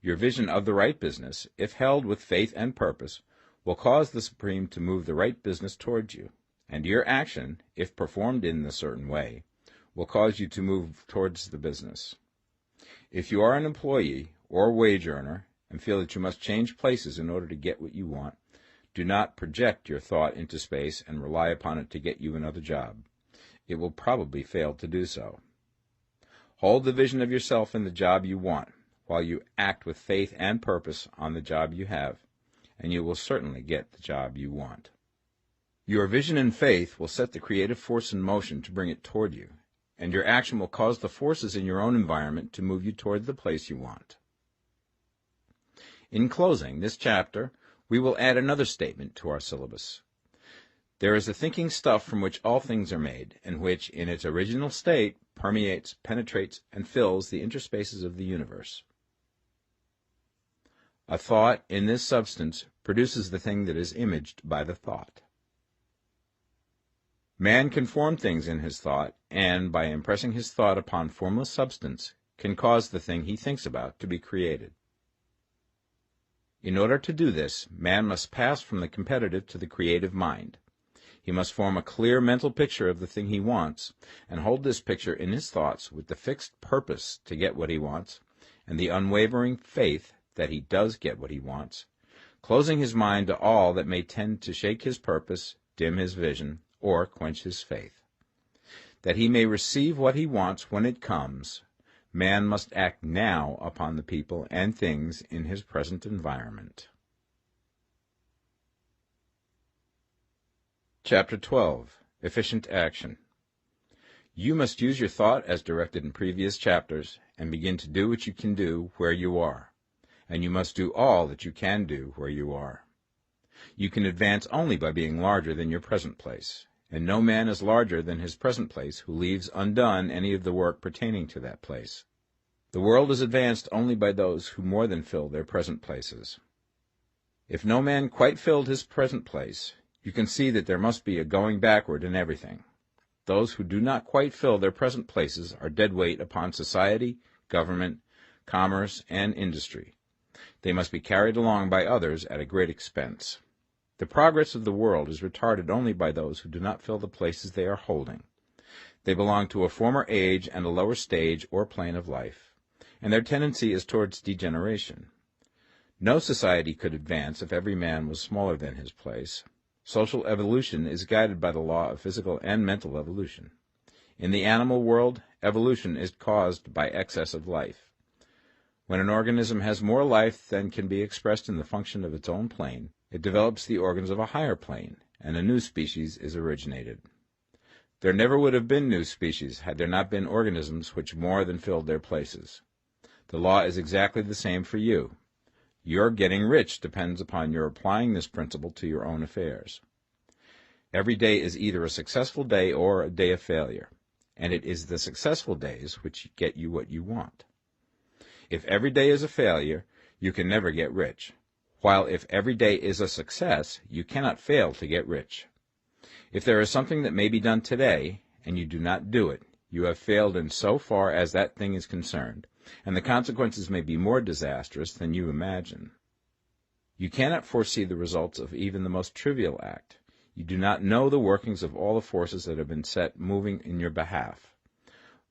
Your vision of the right business, if held with faith and purpose, will cause the Supreme to move the right business towards you, and your action, if performed in a certain way, will cause you to move towards the business. If you are an employee or wage earner and feel that you must change places in order to get what you want, do not project your thought into space and rely upon it to get you another job. It will probably fail to do so. Hold the vision of yourself in the job you want, while you act with faith and purpose on the job you have, and you will certainly get the job you want. Your vision and faith will set the creative force in motion to bring it toward you, and your action will cause the forces in your own environment to move you toward the place you want. In closing this chapter, we will add another statement to our syllabus. There is a thinking stuff from which all things are made, and which, in its original state, permeates, penetrates, and fills the interspaces of the universe. A thought in this substance produces the thing that is imaged by the thought. Man can form things in his thought, and, by impressing his thought upon formless substance, can cause the thing he thinks about to be created. In order to do this, man must pass from the competitive to the creative mind. He must form a clear mental picture of the thing he wants, and hold this picture in his thoughts with the fixed purpose to get what he wants, and the unwavering faith that he does get what he wants, closing his mind to all that may tend to shake his purpose, dim his vision, or quench his faith. That he may receive what he wants when it comes, man must act now upon the people and things in his present environment. Chapter 12. Efficient Action. You must use your thought as directed in previous chapters, and begin to do what you can do where you are, and you must do all that you can do where you are. You can advance only by being larger than your present place, and no man is larger than his present place who leaves undone any of the work pertaining to that place. The world is advanced only by those who more than fill their present places. If no man quite filled his present place, you can see that there must be a going backward in everything. Those who do not quite fill their present places are dead weight upon society, government, commerce, and industry. They must be carried along by others at a great expense. The progress of the world is retarded only by those who do not fill the places they are holding. They belong to a former age and a lower stage or plane of life, and their tendency is towards degeneration. No society could advance if every man was smaller than his place. Social evolution is guided by the law of physical and mental evolution. In the animal world, evolution is caused by excess of life. When an organism has more life than can be expressed in the function of its own plane, it develops the organs of a higher plane, and a new species is originated. There never would have been new species had there not been organisms which more than filled their places. The law is exactly the same for you. Your getting rich depends upon your applying this principle to your own affairs. Every day is either a successful day or a day of failure, and it is the successful days which get you what you want. If every day is a failure, you can never get rich, while if every day is a success, you cannot fail to get rich. If there is something that may be done today, and you do not do it, you have failed in so far as that thing is concerned, and the consequences may be more disastrous than you imagine. You cannot foresee the results of even the most trivial act. You do not know the workings of all the forces that have been set moving in your behalf.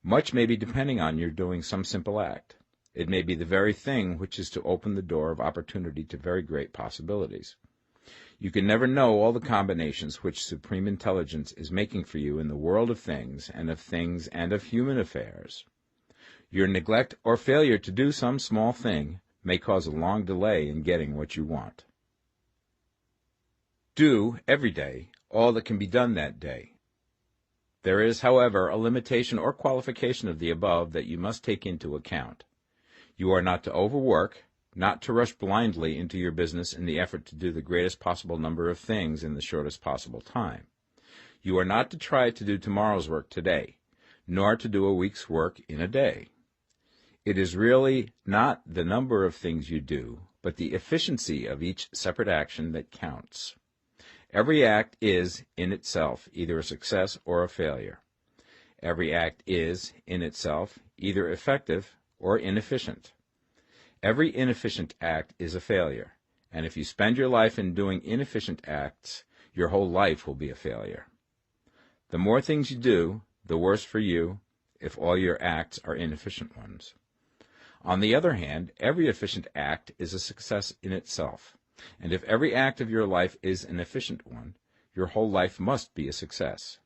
Much may be depending on your doing some simple act. It may be the very thing which is to open the door of opportunity to very great possibilities. You can never know all the combinations which supreme intelligence is making for you in the world of things and of human affairs. Your neglect or failure to do some small thing may cause a long delay in getting what you want. Do, every day, all that can be done that day. There is, however, a limitation or qualification of the above that you must take into account. You are not to overwork, not to rush blindly into your business in the effort to do the greatest possible number of things in the shortest possible time. You are not to try to do tomorrow's work today, nor to do a week's work in a day. It is really not the number of things you do, but the efficiency of each separate action that counts. Every act is, in itself, either a success or a failure. Every act is, in itself, either effective or inefficient. Every inefficient act is a failure, and if you spend your life in doing inefficient acts, your whole life will be a failure. The more things you do, the worse for you if all your acts are inefficient ones. On the other hand, every efficient act is a success in itself, and if every act of your life is an efficient one, your whole life must be a success.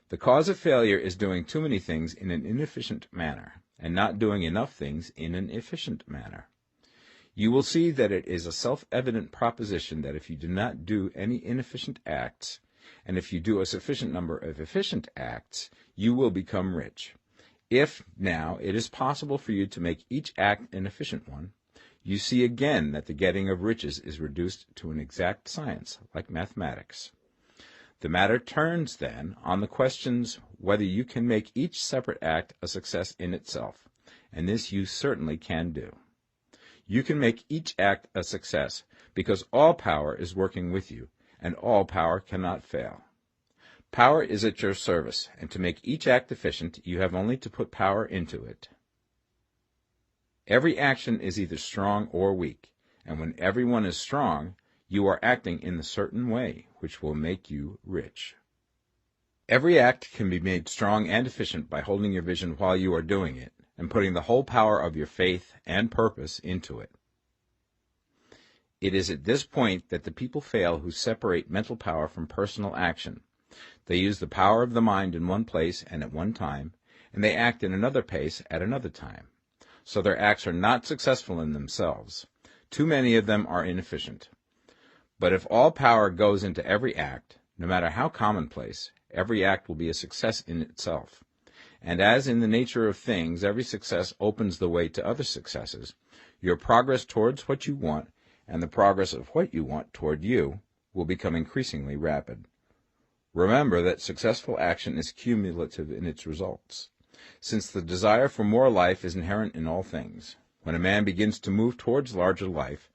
The cause of failure is doing too many things in an inefficient manner, and not doing enough things in an efficient manner. You will see that it is a self-evident proposition that if you do not do any inefficient acts, and if you do a sufficient number of efficient acts, you will become rich. If, now, it is possible for you to make each act an efficient one, you see again that the getting of riches is reduced to an exact science, like mathematics. The matter turns, then, on the questions whether you can make each separate act a success in itself, and this you certainly can do. You can make each act a success because all power is working with you, and all power cannot fail. Power is at your service, and to make each act efficient, you have only to put power into it. Every action is either strong or weak, and when every one is strong, you are acting in a certain way, which will make you rich. Every act can be made strong and efficient by holding your vision while you are doing it, and putting the whole power of your faith and purpose into it. It is at this point that the people fail who separate mental power from personal action. They use the power of the mind in one place and at one time, and they act in another place at another time. So their acts are not successful in themselves. Too many of them are inefficient. But if all power goes into every act, no matter how commonplace, every act will be a success in itself. And as in the nature of things, every success opens the way to other successes, your progress towards what you want and the progress of what you want toward you will become increasingly rapid. Remember that successful action is cumulative in its results, since the desire for more life is inherent in all things. When a man begins to move towards larger life,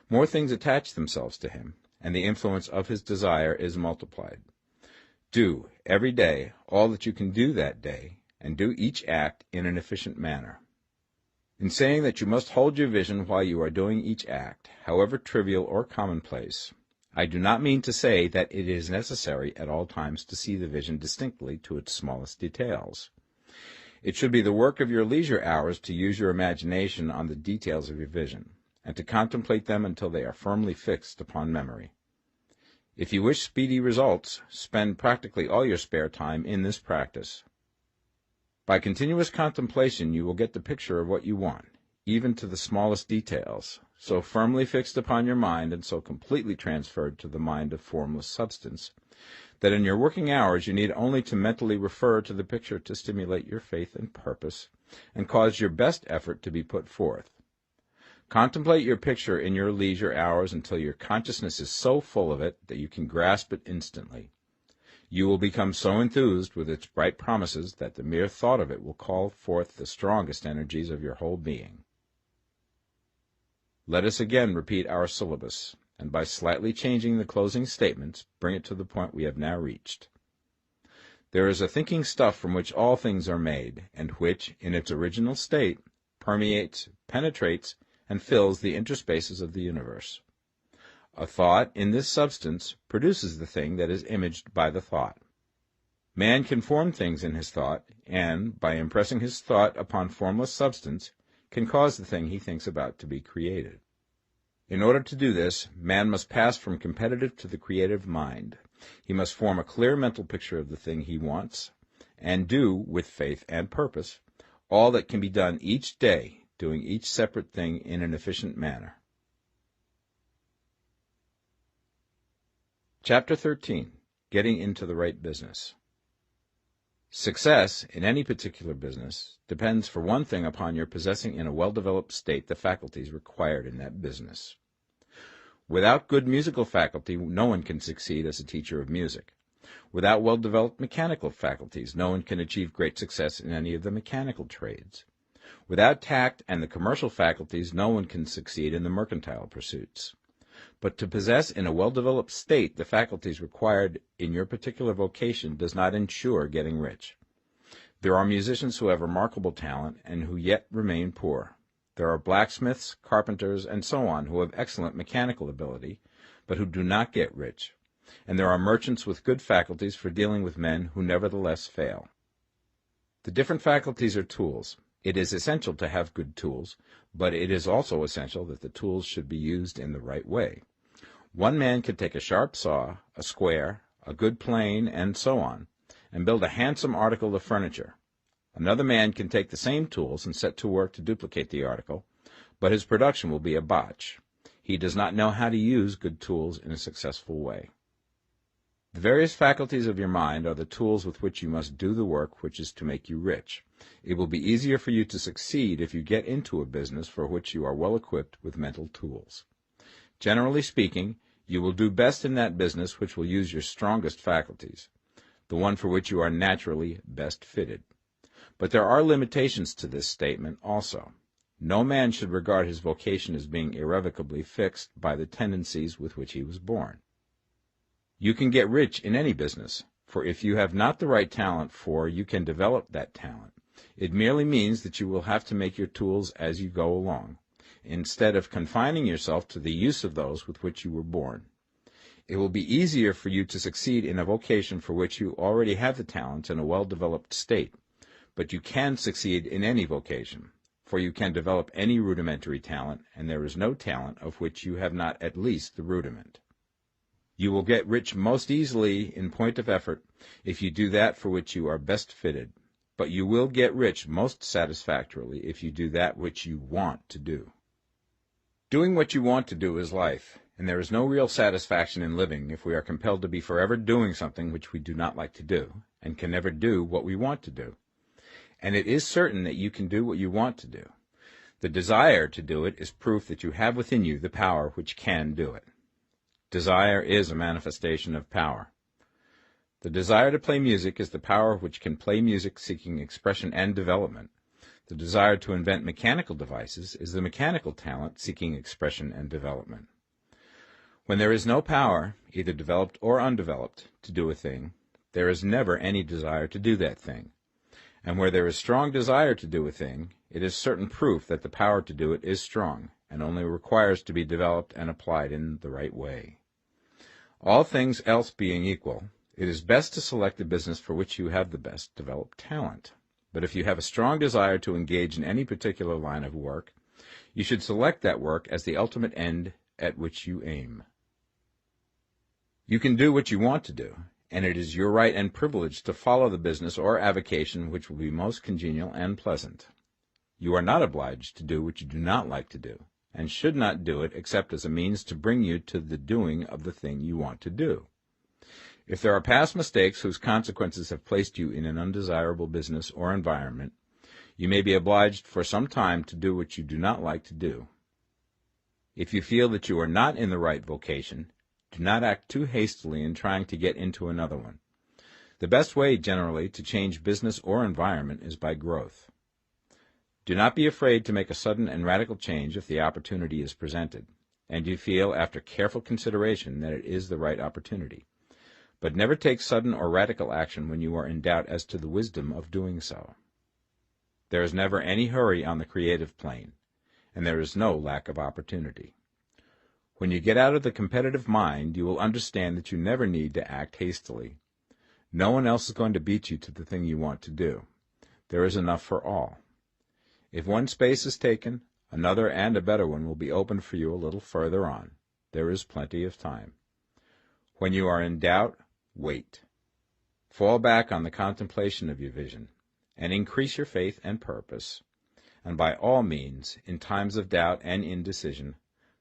more things attach themselves to him, and the influence of his desire is multiplied. Do, every day, all that you can do that day, and do each act in an efficient manner. In saying that you must hold your vision while you are doing each act, however trivial or commonplace, I do not mean to say that it is necessary at all times to see the vision distinctly to its smallest details. It should be the work of your leisure hours to use your imagination on the details of your vision, and to contemplate them until they are firmly fixed upon memory. If you wish speedy results, spend practically all your spare time in this practice. By continuous contemplation you will get the picture of what you want, even to the smallest details, so firmly fixed upon your mind and so completely transferred to the mind of formless substance, that in your working hours you need only to mentally refer to the picture to stimulate your faith and purpose, and cause your best effort to be put forth. Contemplate your picture in your leisure hours until your consciousness is so full of it that you can grasp it instantly. You will become so enthused with its bright promises that the mere thought of it will call forth the strongest energies of your whole being. Let us again repeat our syllabus, and by slightly changing the closing statements, bring it to the point we have now reached. There is a thinking stuff from which all things are made, and which, in its original state, permeates, penetrates, and fills the interspaces of the universe. A thought in this substance produces the thing that is imaged by the thought. Man can form things in his thought, and, by impressing his thought upon formless substance, can cause the thing he thinks about to be created. In order to do this, man must pass from competitive to the creative mind. He must form a clear mental picture of the thing he wants, and do, with faith and purpose, all that can be done each day, doing each separate thing in an efficient manner. Chapter 13. Getting into the right business. Success in any particular business depends for one thing upon your possessing in a well-developed state the faculties required in that business. Without good musical faculty, no one can succeed as a teacher of music. Without well-developed mechanical faculties, no one can achieve great success in any of the mechanical trades. Without tact and the commercial faculties, no one can succeed in the mercantile pursuits. But to possess in a well-developed state the faculties required in your particular vocation does not ensure getting rich. There are musicians who have remarkable talent and who yet remain poor. There are blacksmiths, carpenters, and so on who have excellent mechanical ability, but who do not get rich. And there are merchants with good faculties for dealing with men who nevertheless fail. The different faculties are tools. It is essential to have good tools, but it is also essential that the tools should be used in the right way. One man can take a sharp saw, a square, a good plane, and so on, and build a handsome article of furniture. Another man can take the same tools and set to work to duplicate the article, but his production will be a botch. He does not know how to use good tools in a successful way. The various faculties of your mind are the tools with which you must do the work which is to make you rich. It will be easier for you to succeed if you get into a business for which you are well equipped with mental tools. Generally speaking, you will do best in that business which will use your strongest faculties, the one for which you are naturally best fitted. But there are limitations to this statement also. No man should regard his vocation as being irrevocably fixed by the tendencies with which he was born. You can get rich in any business, for if you have not the right talent you can develop that talent. It merely means that you will have to make your tools as you go along, instead of confining yourself to the use of those with which you were born. It will be easier for you to succeed in a vocation for which you already have the talent in a well-developed state, but you can succeed in any vocation, for you can develop any rudimentary talent, and there is no talent of which you have not at least the rudiment. You will get rich most easily in point of effort if you do that for which you are best fitted, but you will get rich most satisfactorily if you do that which you want to do. Doing what you want to do is life, and there is no real satisfaction in living if we are compelled to be forever doing something which we do not like to do, and can never do what we want to do. And it is certain that you can do what you want to do. The desire to do it is proof that you have within you the power which can do it. Desire is a manifestation of power. The desire to play music is the power which can play music seeking expression and development. The desire to invent mechanical devices is the mechanical talent seeking expression and development. When there is no power, either developed or undeveloped, to do a thing, there is never any desire to do that thing. And where there is strong desire to do a thing, it is certain proof that the power to do it is strong, and only requires to be developed and applied in the right way. All things else being equal, it is best to select the business for which you have the best developed talent. But if you have a strong desire to engage in any particular line of work, you should select that work as the ultimate end at which you aim. You can do what you want to do, and it is your right and privilege to follow the business or avocation which will be most congenial and pleasant. You are not obliged to do what you do not like to do, and should not do it except as a means to bring you to the doing of the thing you want to do. If there are past mistakes whose consequences have placed you in an undesirable business or environment, you may be obliged for some time to do what you do not like to do. If you feel that you are not in the right vocation, do not act too hastily in trying to get into another one. The best way, generally, to change business or environment is by growth. Do not be afraid to make a sudden and radical change if the opportunity is presented, and you feel, after careful consideration, that it is the right opportunity. But never take sudden or radical action when you are in doubt as to the wisdom of doing so. There is never any hurry on the creative plane, and there is no lack of opportunity. When you get out of the competitive mind, you will understand that you never need to act hastily. No one else is going to beat you to the thing you want to do. There is enough for all. If one space is taken, another and a better one will be opened for you a little further on. There is plenty of time. When you are in doubt, wait. Fall back on the contemplation of your vision, and increase your faith and purpose. And by all means, in times of doubt and indecision,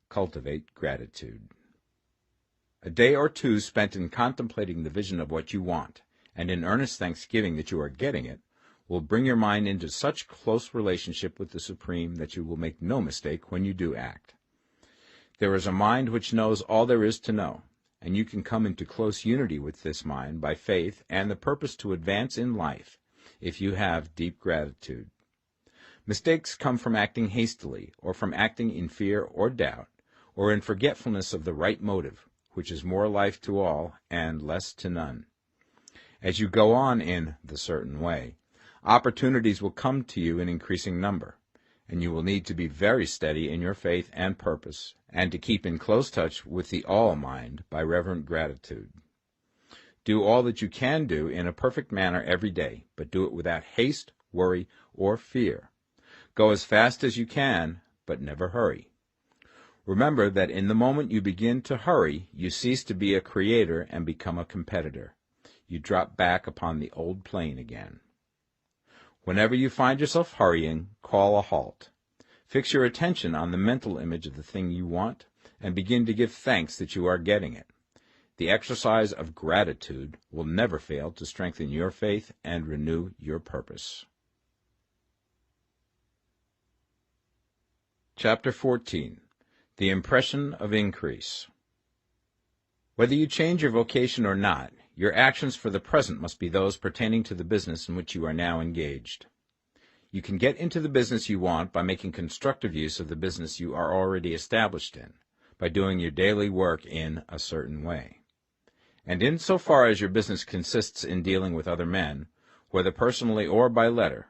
cultivate gratitude. A day or two spent in contemplating the vision of what you want, and in earnest thanksgiving that you are getting it, will bring your mind into such close relationship with the Supreme that you will make no mistake when you do act. There is a mind which knows all there is to know, and you can come into close unity with this mind by faith and the purpose to advance in life, if you have deep gratitude. Mistakes come from acting hastily, or from acting in fear or doubt, or in forgetfulness of the right motive, which is more life to all and less to none. As you go on in the certain way, opportunities will come to you in increasing number, and you will need to be very steady in your faith and purpose, and to keep in close touch with the all-mind by reverent gratitude. Do all that you can do in a perfect manner every day, but do it without haste, worry, or fear. Go as fast as you can, but never hurry. Remember that in the moment you begin to hurry, you cease to be a creator and become a competitor. You drop back upon the old plane again. Whenever you find yourself hurrying, call a halt. Fix your attention on the mental image of the thing you want, and begin to give thanks that you are getting it. The exercise of gratitude will never fail to strengthen your faith and renew your purpose. Chapter 14. The Impression of Increase. Whether you change your vocation or not, your actions for the present must be those pertaining to the business in which you are now engaged. You can get into the business you want by making constructive use of the business you are already established in, by doing your daily work in a certain way. And in so far as your business consists in dealing with other men, whether personally or by letter,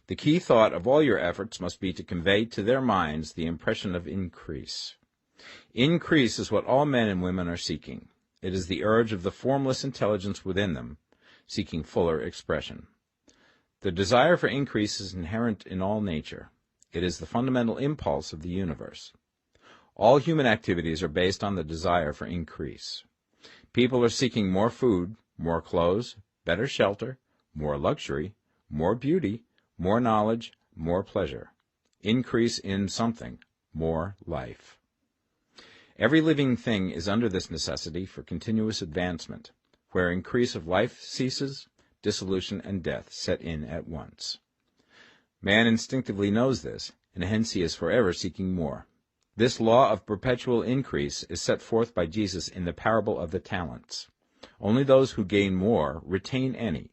the key thought of all your efforts must be to convey to their minds the impression of increase. Increase is what all men and women are seeking. It is the urge of the formless intelligence within them, seeking fuller expression. The desire for increase is inherent in all nature. It is the fundamental impulse of the universe. All human activities are based on the desire for increase. People are seeking more food, more clothes, better shelter, more luxury, more beauty, more knowledge, more pleasure. Increase in something, more life. Every living thing is under this necessity for continuous advancement. Where increase of life ceases, dissolution and death set in at once. Man instinctively knows this, and hence he is forever seeking more. This law of perpetual increase is set forth by Jesus in the parable of the talents. Only those who gain more retain any.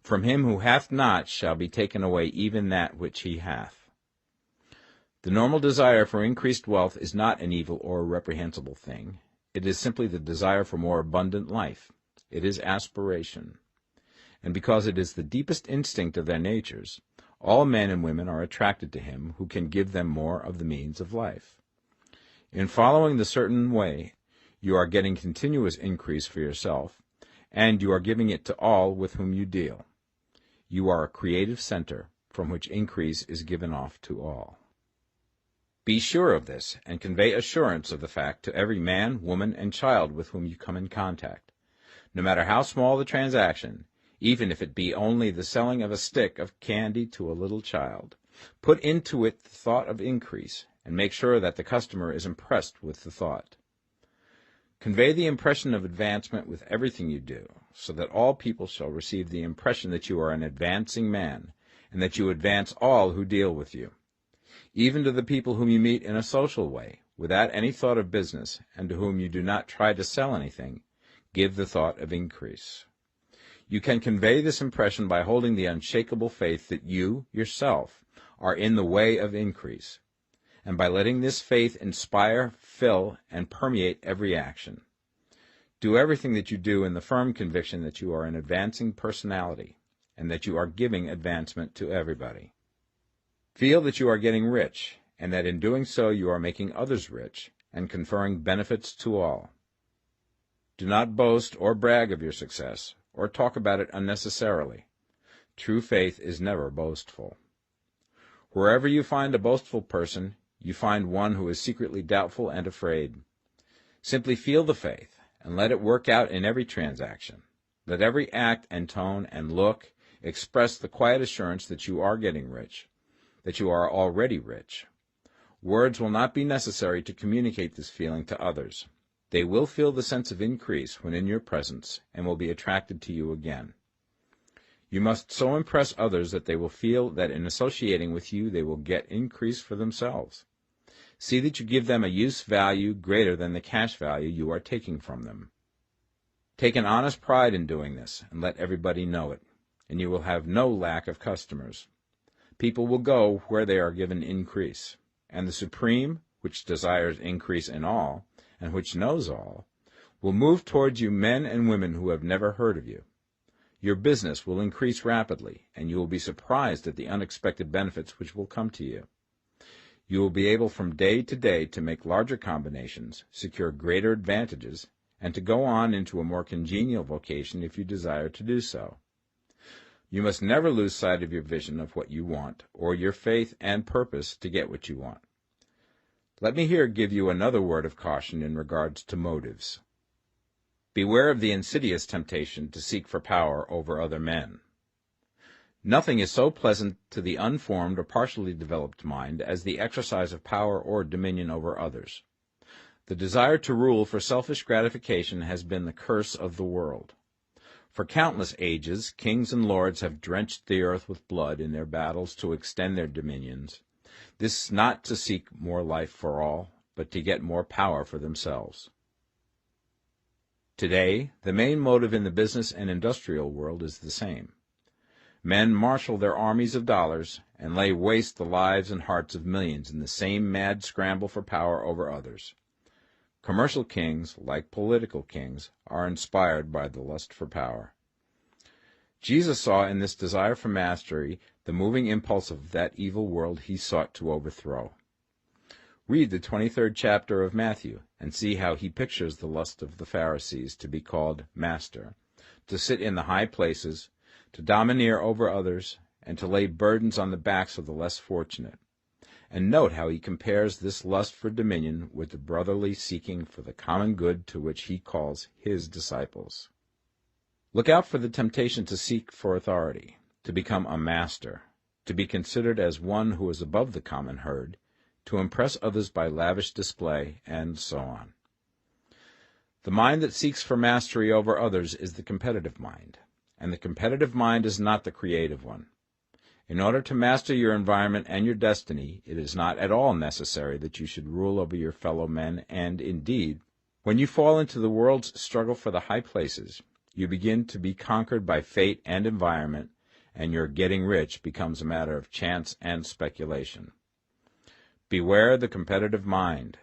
From him who hath not shall be taken away even that which he hath. The normal desire for increased wealth is not an evil or a reprehensible thing. It is simply the desire for more abundant life. It is aspiration. And because it is the deepest instinct of their natures, all men and women are attracted to him who can give them more of the means of life. In following the certain way, you are getting continuous increase for yourself, and you are giving it to all with whom you deal. You are a creative center from which increase is given off to all. Be sure of this, and convey assurance of the fact to every man, woman, and child with whom you come in contact. No matter how small the transaction, even if it be only the selling of a stick of candy to a little child, put into it the thought of increase, and make sure that the customer is impressed with the thought. Convey the impression of advancement with everything you do, so that all people shall receive the impression that you are an advancing man, and that you advance all who deal with you. Even to the people whom you meet in a social way, without any thought of business, and to whom you do not try to sell anything, give the thought of increase. You can convey this impression by holding the unshakable faith that you, yourself, are in the way of increase, and by letting this faith inspire, fill, and permeate every action. Do everything that you do in the firm conviction that you are an advancing personality, and that you are giving advancement to everybody. Feel that you are getting rich, and that in doing so you are making others rich, and conferring benefits to all. Do not boast or brag of your success, or talk about it unnecessarily. True faith is never boastful. Wherever you find a boastful person, you find one who is secretly doubtful and afraid. Simply feel the faith, and let it work out in every transaction. Let every act and tone and look express the quiet assurance that you are getting rich, that you are already rich. Words will not be necessary to communicate this feeling to others. They will feel the sense of increase when in your presence, and will be attracted to you again. You must so impress others that they will feel that in associating with you they will get increase for themselves. See that you give them a use value greater than the cash value you are taking from them. Take an honest pride in doing this, and let everybody know it, and you will have no lack of customers. People will go where they are given increase, and the Supreme, which desires increase in all, and which knows all, will move towards you men and women who have never heard of you. Your business will increase rapidly, and you will be surprised at the unexpected benefits which will come to you. You will be able from day to day to make larger combinations, secure greater advantages, and to go on into a more congenial vocation if you desire to do so. You must never lose sight of your vision of what you want, or your faith and purpose to get what you want. Let me here give you another word of caution in regards to motives. Beware of the insidious temptation to seek for power over other men. Nothing is so pleasant to the unformed or partially developed mind as the exercise of power or dominion over others. The desire to rule for selfish gratification has been the curse of the world. For countless ages, kings and lords have drenched the earth with blood in their battles to extend their dominions, this not to seek more life for all, but to get more power for themselves. Today, the main motive in the business and industrial world is the same. Men marshal their armies of dollars and lay waste the lives and hearts of millions in the same mad scramble for power over others. Commercial kings, like political kings, are inspired by the lust for power. Jesus saw in this desire for mastery the moving impulse of that evil world he sought to overthrow. Read the 23rd chapter of Matthew and see how he pictures the lust of the Pharisees to be called master, to sit in the high places, to domineer over others, and to lay burdens on the backs of the less fortunate. And note how he compares this lust for dominion with the brotherly seeking for the common good to which he calls his disciples. Look out for the temptation to seek for authority, to become a master, to be considered as one who is above the common herd, to impress others by lavish display, and so on. The mind that seeks for mastery over others is the competitive mind, and the competitive mind is not the creative one. In order to master your environment and your destiny, it is not at all necessary that you should rule over your fellow men, and, indeed, when you fall into the world's struggle for the high places, you begin to be conquered by fate and environment, and your getting rich becomes a matter of chance and speculation. Beware the competitive mind.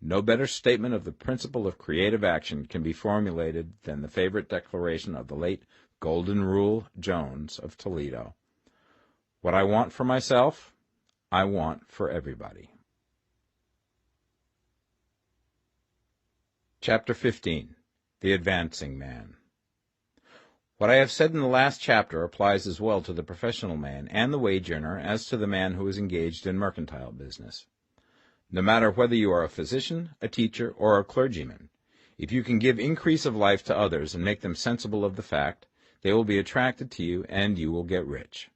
No better statement of the principle of creative action can be formulated than the favorite declaration of the late Golden Rule Jones of Toledo. What I want for myself, I want for everybody. Chapter 15. The Advancing Man. What I have said in the last chapter applies as well to the professional man and the wage earner as to the man who is engaged in mercantile business. No matter whether you are a physician, a teacher, or a clergyman, if you can give increase of life to others and make them sensible of the fact, they will be attracted to you and you will get rich.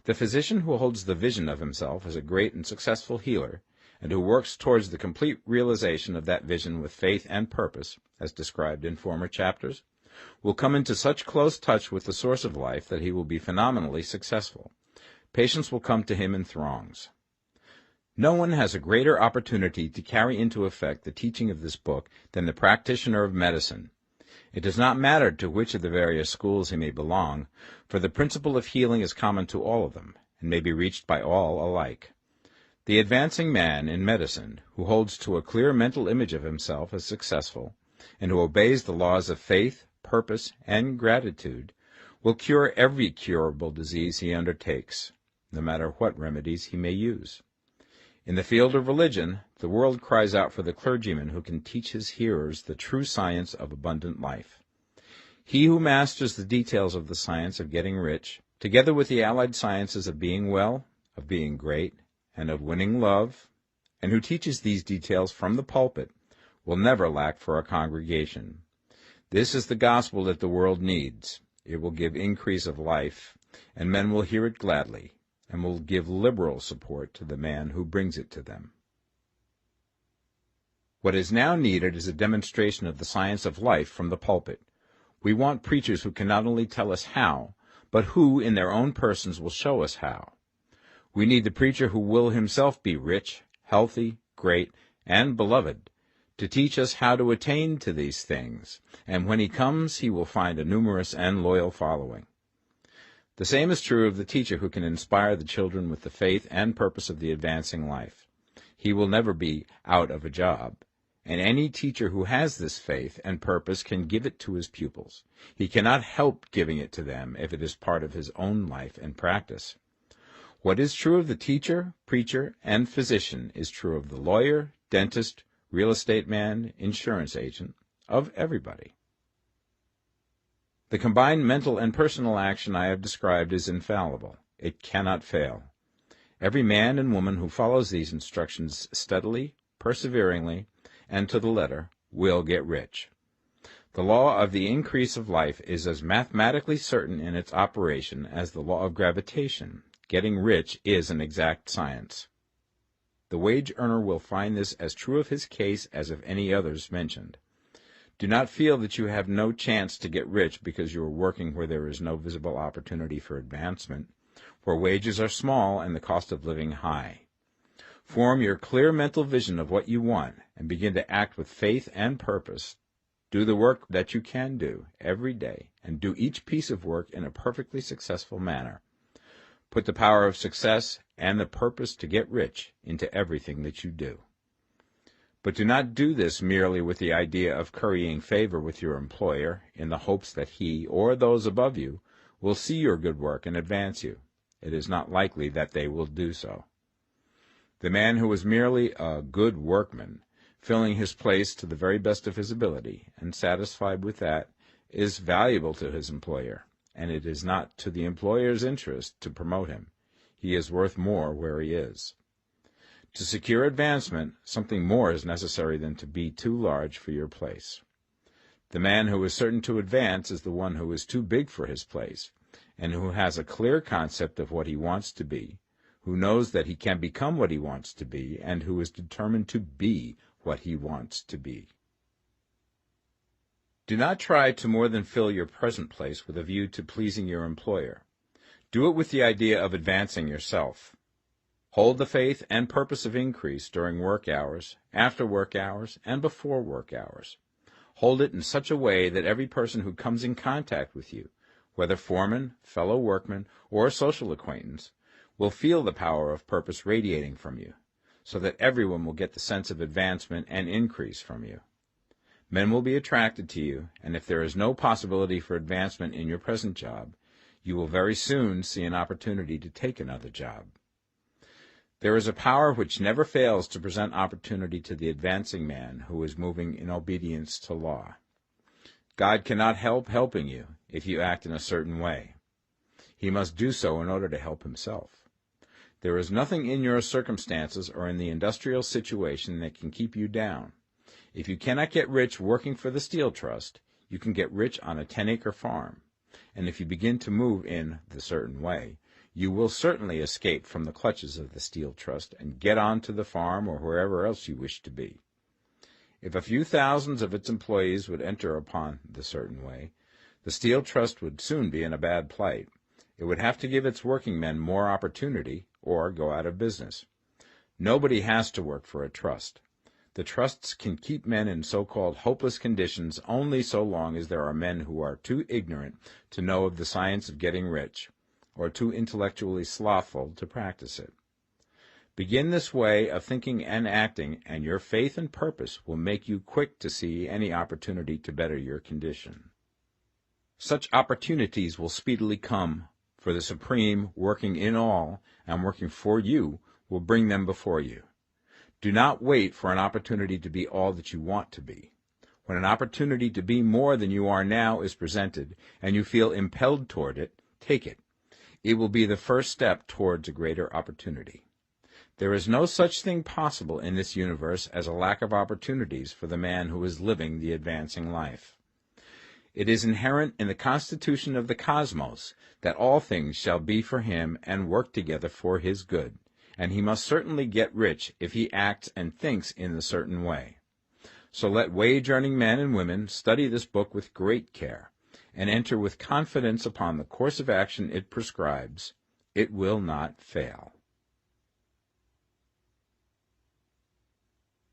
The physician who holds the vision of himself as a great and successful healer, and who works towards the complete realization of that vision with faith and purpose, as described in former chapters, will come into such close touch with the source of life that he will be phenomenally successful. Patients will come to him in throngs. No one has a greater opportunity to carry into effect the teaching of this book than the practitioner of medicine. It does not matter to which of the various schools he may belong, for the principle of healing is common to all of them, and may be reached by all alike. The advancing man in medicine, who holds to a clear mental image of himself as successful, and who obeys the laws of faith, purpose, and gratitude, will cure every curable disease he undertakes, no matter what remedies he may use. In the field of religion, the world cries out for the clergyman who can teach his hearers the true science of abundant life. He who masters the details of the science of getting rich, together with the allied sciences of being well, of being great, and of winning love, and who teaches these details from the pulpit, will never lack for a congregation. This is the gospel that the world needs. It will give increase of life, and men will hear it gladly, and will give liberal support to the man who brings it to them. What is now needed is a demonstration of the science of life from the pulpit. We want preachers who can not only tell us how, but who, in their own persons, will show us how. We need the preacher who will himself be rich, healthy, great, and beloved, to teach us how to attain to these things, and when he comes he will find a numerous and loyal following. The same is true of the teacher who can inspire the children with the faith and purpose of the advancing life. He will never be out of a job. And any teacher who has this faith and purpose can give it to his pupils. He cannot help giving it to them if it is part of his own life and practice. What is true of the teacher, preacher, and physician is true of the lawyer, dentist, real estate man, insurance agent, of everybody. The combined mental and personal action I have described is infallible. It cannot fail. Every man and woman who follows these instructions steadily, perseveringly, and to the letter, will get rich. The law of the increase of life is as mathematically certain in its operation as the law of gravitation. Getting rich is an exact science. The wage earner will find this as true of his case as of any others mentioned. Do not feel that you have no chance to get rich because you are working where there is no visible opportunity for advancement, where wages are small and the cost of living high. Form your clear mental vision of what you want and begin to act with faith and purpose. Do the work that you can do every day and do each piece of work in a perfectly successful manner. Put the power of success and the purpose to get rich into everything that you do. But do not do this merely with the idea of currying favor with your employer in the hopes that he or those above you will see your good work and advance you. It is not likely that they will do so. The man who is merely a good workman, filling his place to the very best of his ability, and satisfied with that, is valuable to his employer, and it is not to the employer's interest to promote him. He is worth more where he is. To secure advancement, something more is necessary than to be too large for your place. The man who is certain to advance is the one who is too big for his place, and who has a clear concept of what he wants to be, who knows that he can become what he wants to be, and who is determined to be what he wants to be. Do not try to more than fill your present place with a view to pleasing your employer. Do it with the idea of advancing yourself. Hold the faith and purpose of increase during work hours, after work hours, and before work hours. Hold it in such a way that every person who comes in contact with you, whether foreman, fellow workman, or social acquaintance, will feel the power of purpose radiating from you, so that everyone will get the sense of advancement and increase from you. Men will be attracted to you, and if there is no possibility for advancement in your present job, you will very soon see an opportunity to take another job. There is a power which never fails to present opportunity to the advancing man who is moving in obedience to law. God cannot help helping you if you act in a certain way. He must do so in order to help himself. There is nothing in your circumstances or in the industrial situation that can keep you down. If you cannot get rich working for the Steel Trust, you can get rich on a 10-acre farm. And if you begin to move in the certain way, you will certainly escape from the clutches of the Steel Trust and get on to the farm or wherever else you wish to be. If a few thousands of its employees would enter upon the certain way, the Steel Trust would soon be in a bad plight. It would have to give its working men more opportunity or go out of business. Nobody has to work for a trust. The trusts can keep men in so-called hopeless conditions only so long as there are men who are too ignorant to know of the science of getting rich, or too intellectually slothful to practice it. Begin this way of thinking and acting, and your faith and purpose will make you quick to see any opportunity to better your condition. Such opportunities will speedily come, for the Supreme, working in all and working for you, will bring them before you. Do not wait for an opportunity to be all that you want to be. When an opportunity to be more than you are now is presented, and you feel impelled toward it, take it. It will be the first step towards a greater opportunity. There is no such thing possible in this universe as a lack of opportunities for the man who is living the advancing life. It is inherent in the constitution of the cosmos that all things shall be for him and work together for his good, and he must certainly get rich if he acts and thinks in a certain way. So let wage-earning men and women study this book with great care, and enter with confidence upon the course of action it prescribes. It will not fail.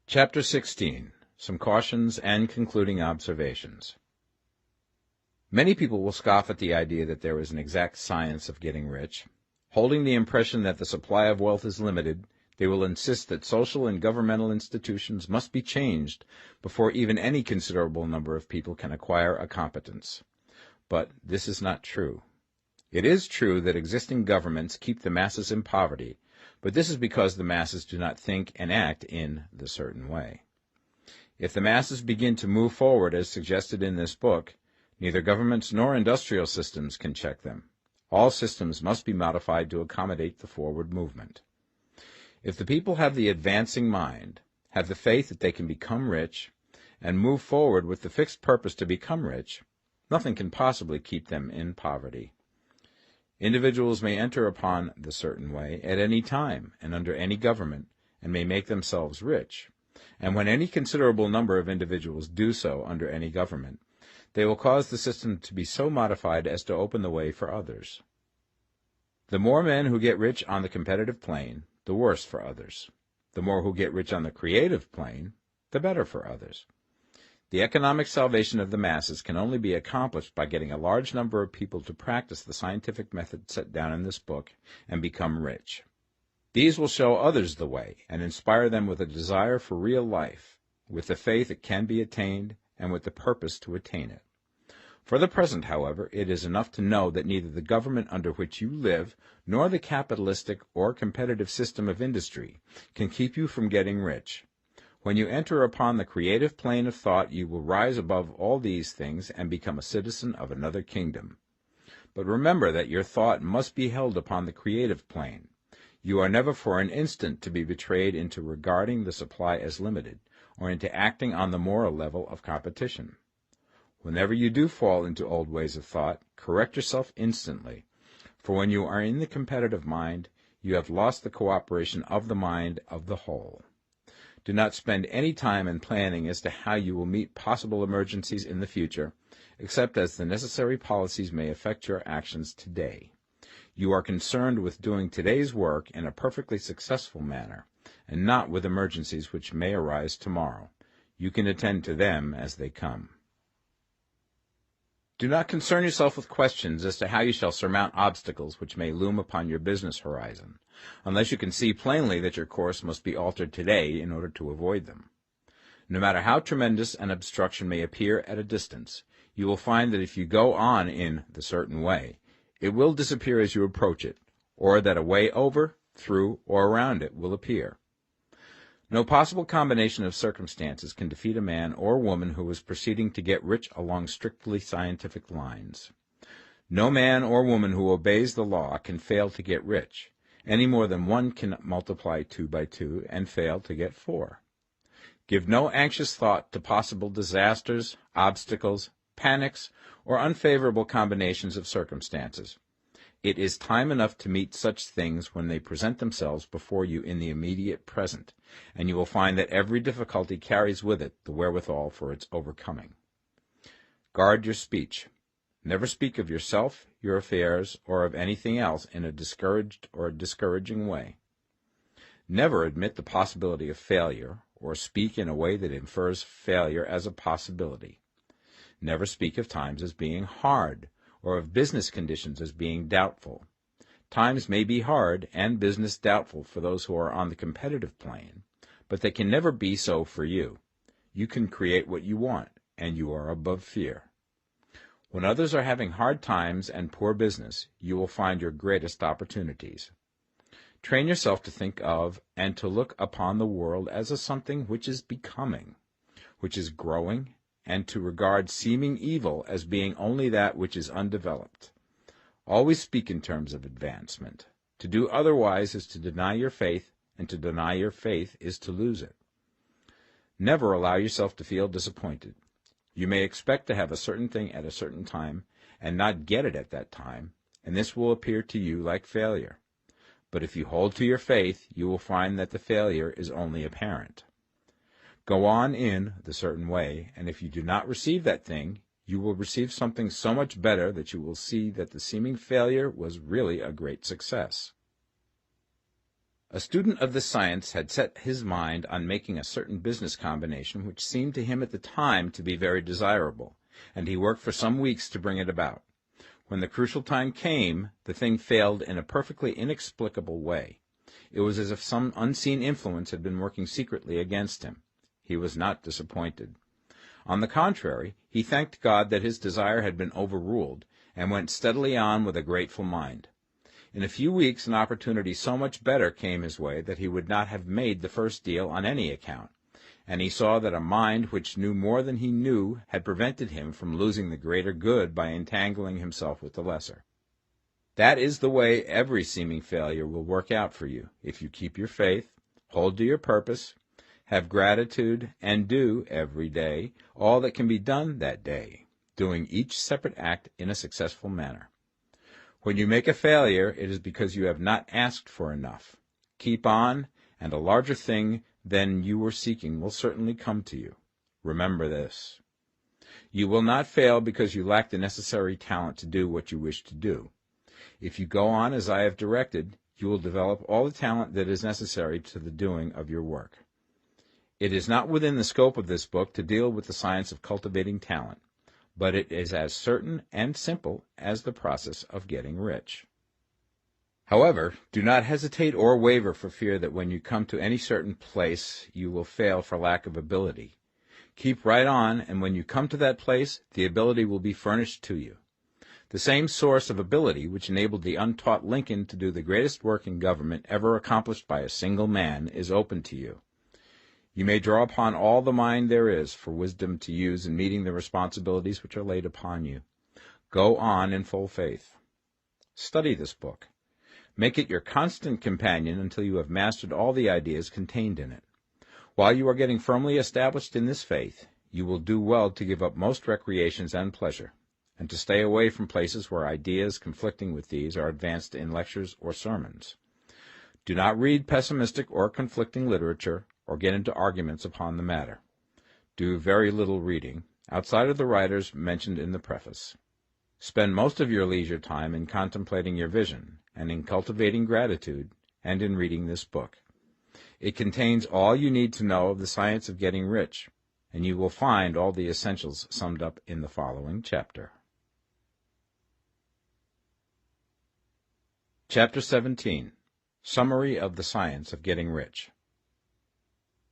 Chapter 16. Some Cautions and Concluding Observations. Many people will scoff at the idea that there is an exact science of getting rich. Holding the impression that the supply of wealth is limited, they will insist that social and governmental institutions must be changed before even any considerable number of people can acquire a competence. But this is not true. It is true that existing governments keep the masses in poverty, but this is because the masses do not think and act in the certain way. If the masses begin to move forward as suggested in this book, neither governments nor industrial systems can check them. All systems must be modified to accommodate the forward movement. If the people have the advancing mind, have the faith that they can become rich, and move forward with the fixed purpose to become rich, nothing can possibly keep them in poverty. Individuals may enter upon the certain way at any time and under any government, and may make themselves rich. And when any considerable number of individuals do so under any government, they will cause the system to be so modified as to open the way for others. The more men who get rich on the competitive plane, the worse for others. The more who get rich on the creative plane, the better for others. The economic salvation of the masses can only be accomplished by getting a large number of people to practice the scientific method set down in this book and become rich. These will show others the way and inspire them with a desire for real life, with the faith it can be attained, and with the purpose to attain it. For the present, however, it is enough to know that neither the government under which you live nor the capitalistic or competitive system of industry can keep you from getting rich. When you enter upon the creative plane of thought, you will rise above all these things and become a citizen of another kingdom. But remember that your thought must be held upon the creative plane. You are never for an instant to be betrayed into regarding the supply as limited, or into acting on the moral level of competition. Whenever you do fall into old ways of thought, correct yourself instantly, for when you are in the competitive mind, you have lost the cooperation of the mind of the whole. Do not spend any time in planning as to how you will meet possible emergencies in the future, except as the necessary policies may affect your actions today. You are concerned with doing today's work in a perfectly successful manner, and not with emergencies which may arise tomorrow. You can attend to them as they come. Do not concern yourself with questions as to how you shall surmount obstacles which may loom upon your business horizon, unless you can see plainly that your course must be altered today in order to avoid them. No matter how tremendous an obstruction may appear at a distance, you will find that if you go on in the certain way, it will disappear as you approach it, or that a way over, through, or around it will appear. No possible combination of circumstances can defeat a man or woman who is proceeding to get rich along strictly scientific lines. No man or woman who obeys the law can fail to get rich, any more than one can multiply 2 by 2 and fail to get 4. Give no anxious thought to possible disasters, obstacles, panics, or unfavorable combinations of circumstances. It is time enough to meet such things when they present themselves before you in the immediate present, and you will find that every difficulty carries with it the wherewithal for its overcoming. Guard your speech. Never speak of yourself, your affairs, or of anything else in a discouraged or discouraging way. Never admit the possibility of failure, or speak in a way that infers failure as a possibility. Never speak of times as being hard, or of business conditions as being doubtful. Times may be hard and business doubtful for those who are on the competitive plane, but they can never be so for you. You can create what you want, and you are above fear. When others are having hard times and poor business, you will find your greatest opportunities. Train yourself to think of and to look upon the world as a something which is becoming, which is growing, and to regard seeming evil as being only that which is undeveloped. Always speak in terms of advancement. To do otherwise is to deny your faith, and to deny your faith is to lose it. Never allow yourself to feel disappointed. You may expect to have a certain thing at a certain time, and not get it at that time, and this will appear to you like failure. But if you hold to your faith, you will find that the failure is only apparent. Go on in the certain way, and if you do not receive that thing, you will receive something so much better that you will see that the seeming failure was really a great success. A student of this science had set his mind on making a certain business combination which seemed to him at the time to be very desirable, and he worked for some weeks to bring it about. When the crucial time came, the thing failed in a perfectly inexplicable way. It was as if some unseen influence had been working secretly against him. He was not disappointed. On the contrary, he thanked God that his desire had been overruled, and went steadily on with a grateful mind. In a few weeks an opportunity so much better came his way that he would not have made the first deal on any account, and he saw that a mind which knew more than he knew had prevented him from losing the greater good by entangling himself with the lesser. That is the way every seeming failure will work out for you, if you keep your faith, hold to your purpose, have gratitude, and do, every day, all that can be done that day, doing each separate act in a successful manner. When you make a failure, it is because you have not asked for enough. Keep on, and a larger thing than you were seeking will certainly come to you. Remember this. You will not fail because you lack the necessary talent to do what you wish to do. If you go on as I have directed, you will develop all the talent that is necessary to the doing of your work. It is not within the scope of this book to deal with the science of cultivating talent, but it is as certain and simple as the process of getting rich. However, do not hesitate or waver for fear that when you come to any certain place you will fail for lack of ability. Keep right on, and when you come to that place, the ability will be furnished to you. The same source of ability which enabled the untaught Lincoln to do the greatest work in government ever accomplished by a single man is open to you. You may draw upon all the mind there is for wisdom to use in meeting the responsibilities which are laid upon you. Go on in full faith. Study this book. Make it your constant companion until you have mastered all the ideas contained in it. While you are getting firmly established in this faith, you will do well to give up most recreations and pleasure, and to stay away from places where ideas conflicting with these are advanced in lectures or sermons. Do not read pessimistic or conflicting literature, or get into arguments upon the matter. Do very little reading, outside of the writers mentioned in the preface. Spend most of your leisure time in contemplating your vision, and in cultivating gratitude, and in reading this book. It contains all you need to know of the science of getting rich, and you will find all the essentials summed up in the following chapter. Chapter 17. Summary of the Science of Getting Rich.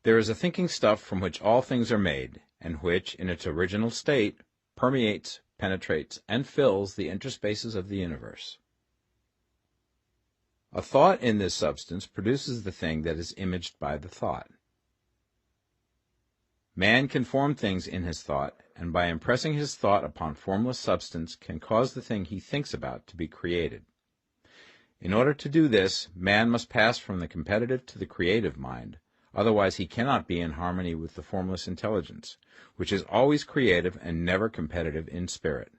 There is a thinking stuff from which all things are made, and which, in its original state, permeates, penetrates, and fills the interspaces of the universe. A thought in this substance produces the thing that is imaged by the thought. Man can form things in his thought, and by impressing his thought upon formless substance can cause the thing he thinks about to be created. In order to do this, man must pass from the competitive to the creative mind, otherwise he cannot be in harmony with the formless intelligence, which is always creative and never competitive in spirit.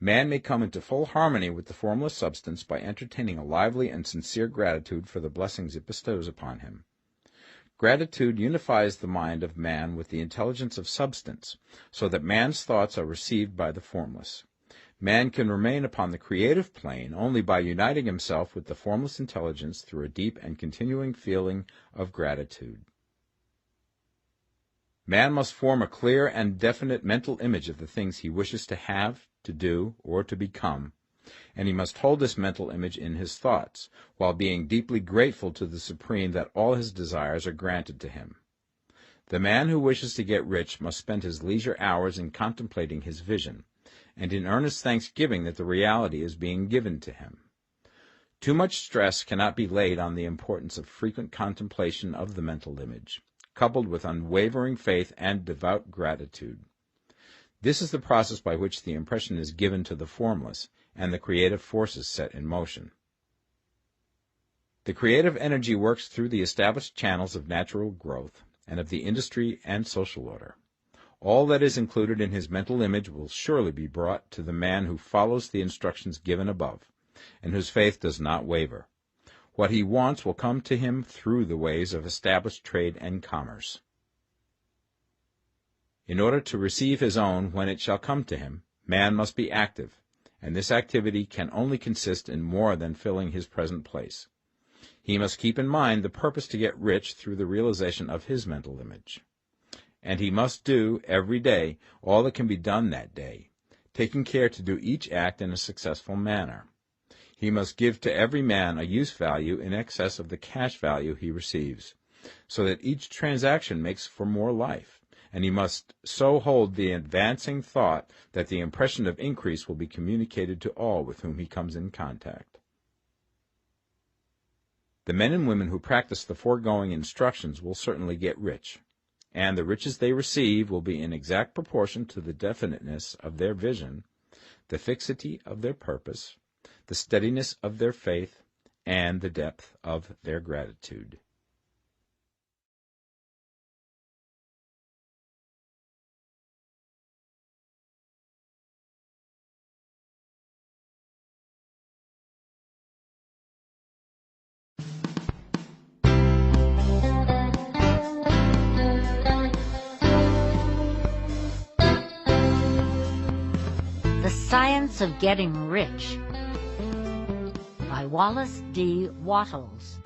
Man may come into full harmony with the formless substance by entertaining a lively and sincere gratitude for the blessings it bestows upon him. Gratitude unifies the mind of man with the intelligence of substance, so that man's thoughts are received by the formless. Man can remain upon the creative plane only by uniting himself with the formless intelligence through a deep and continuing feeling of gratitude. Man must form a clear and definite mental image of the things he wishes to have, to do, or to become, and he must hold this mental image in his thoughts, while being deeply grateful to the Supreme that all his desires are granted to him. The man who wishes to get rich must spend his leisure hours in contemplating his vision, and in earnest thanksgiving that the reality is being given to him. Too much stress cannot be laid on the importance of frequent contemplation of the mental image, coupled with unwavering faith and devout gratitude. This is the process by which the impression is given to the formless, and the creative forces set in motion. The creative energy works through the established channels of natural growth, and of the industry and social order. All that is included in his mental image will surely be brought to the man who follows the instructions given above, and whose faith does not waver. What he wants will come to him through the ways of established trade and commerce. In order to receive his own when it shall come to him, man must be active, and this activity can only consist in more than filling his present place. He must keep in mind the purpose to get rich through the realization of his mental image. and he must do every day all that can be done that day, taking care to do each act in a successful manner. He must give to every man a use value in excess of the cash value he receives, so that each transaction makes for more life, and he must so hold the advancing thought that the impression of increase will be communicated to all with whom he comes in contact. The men and women who practice the foregoing instructions will certainly get rich, and the riches they receive will be in exact proportion to the definiteness of their vision, the fixity of their purpose, the steadiness of their faith, and the depth of their gratitude. The Science of Getting Rich by Wallace D Wattles.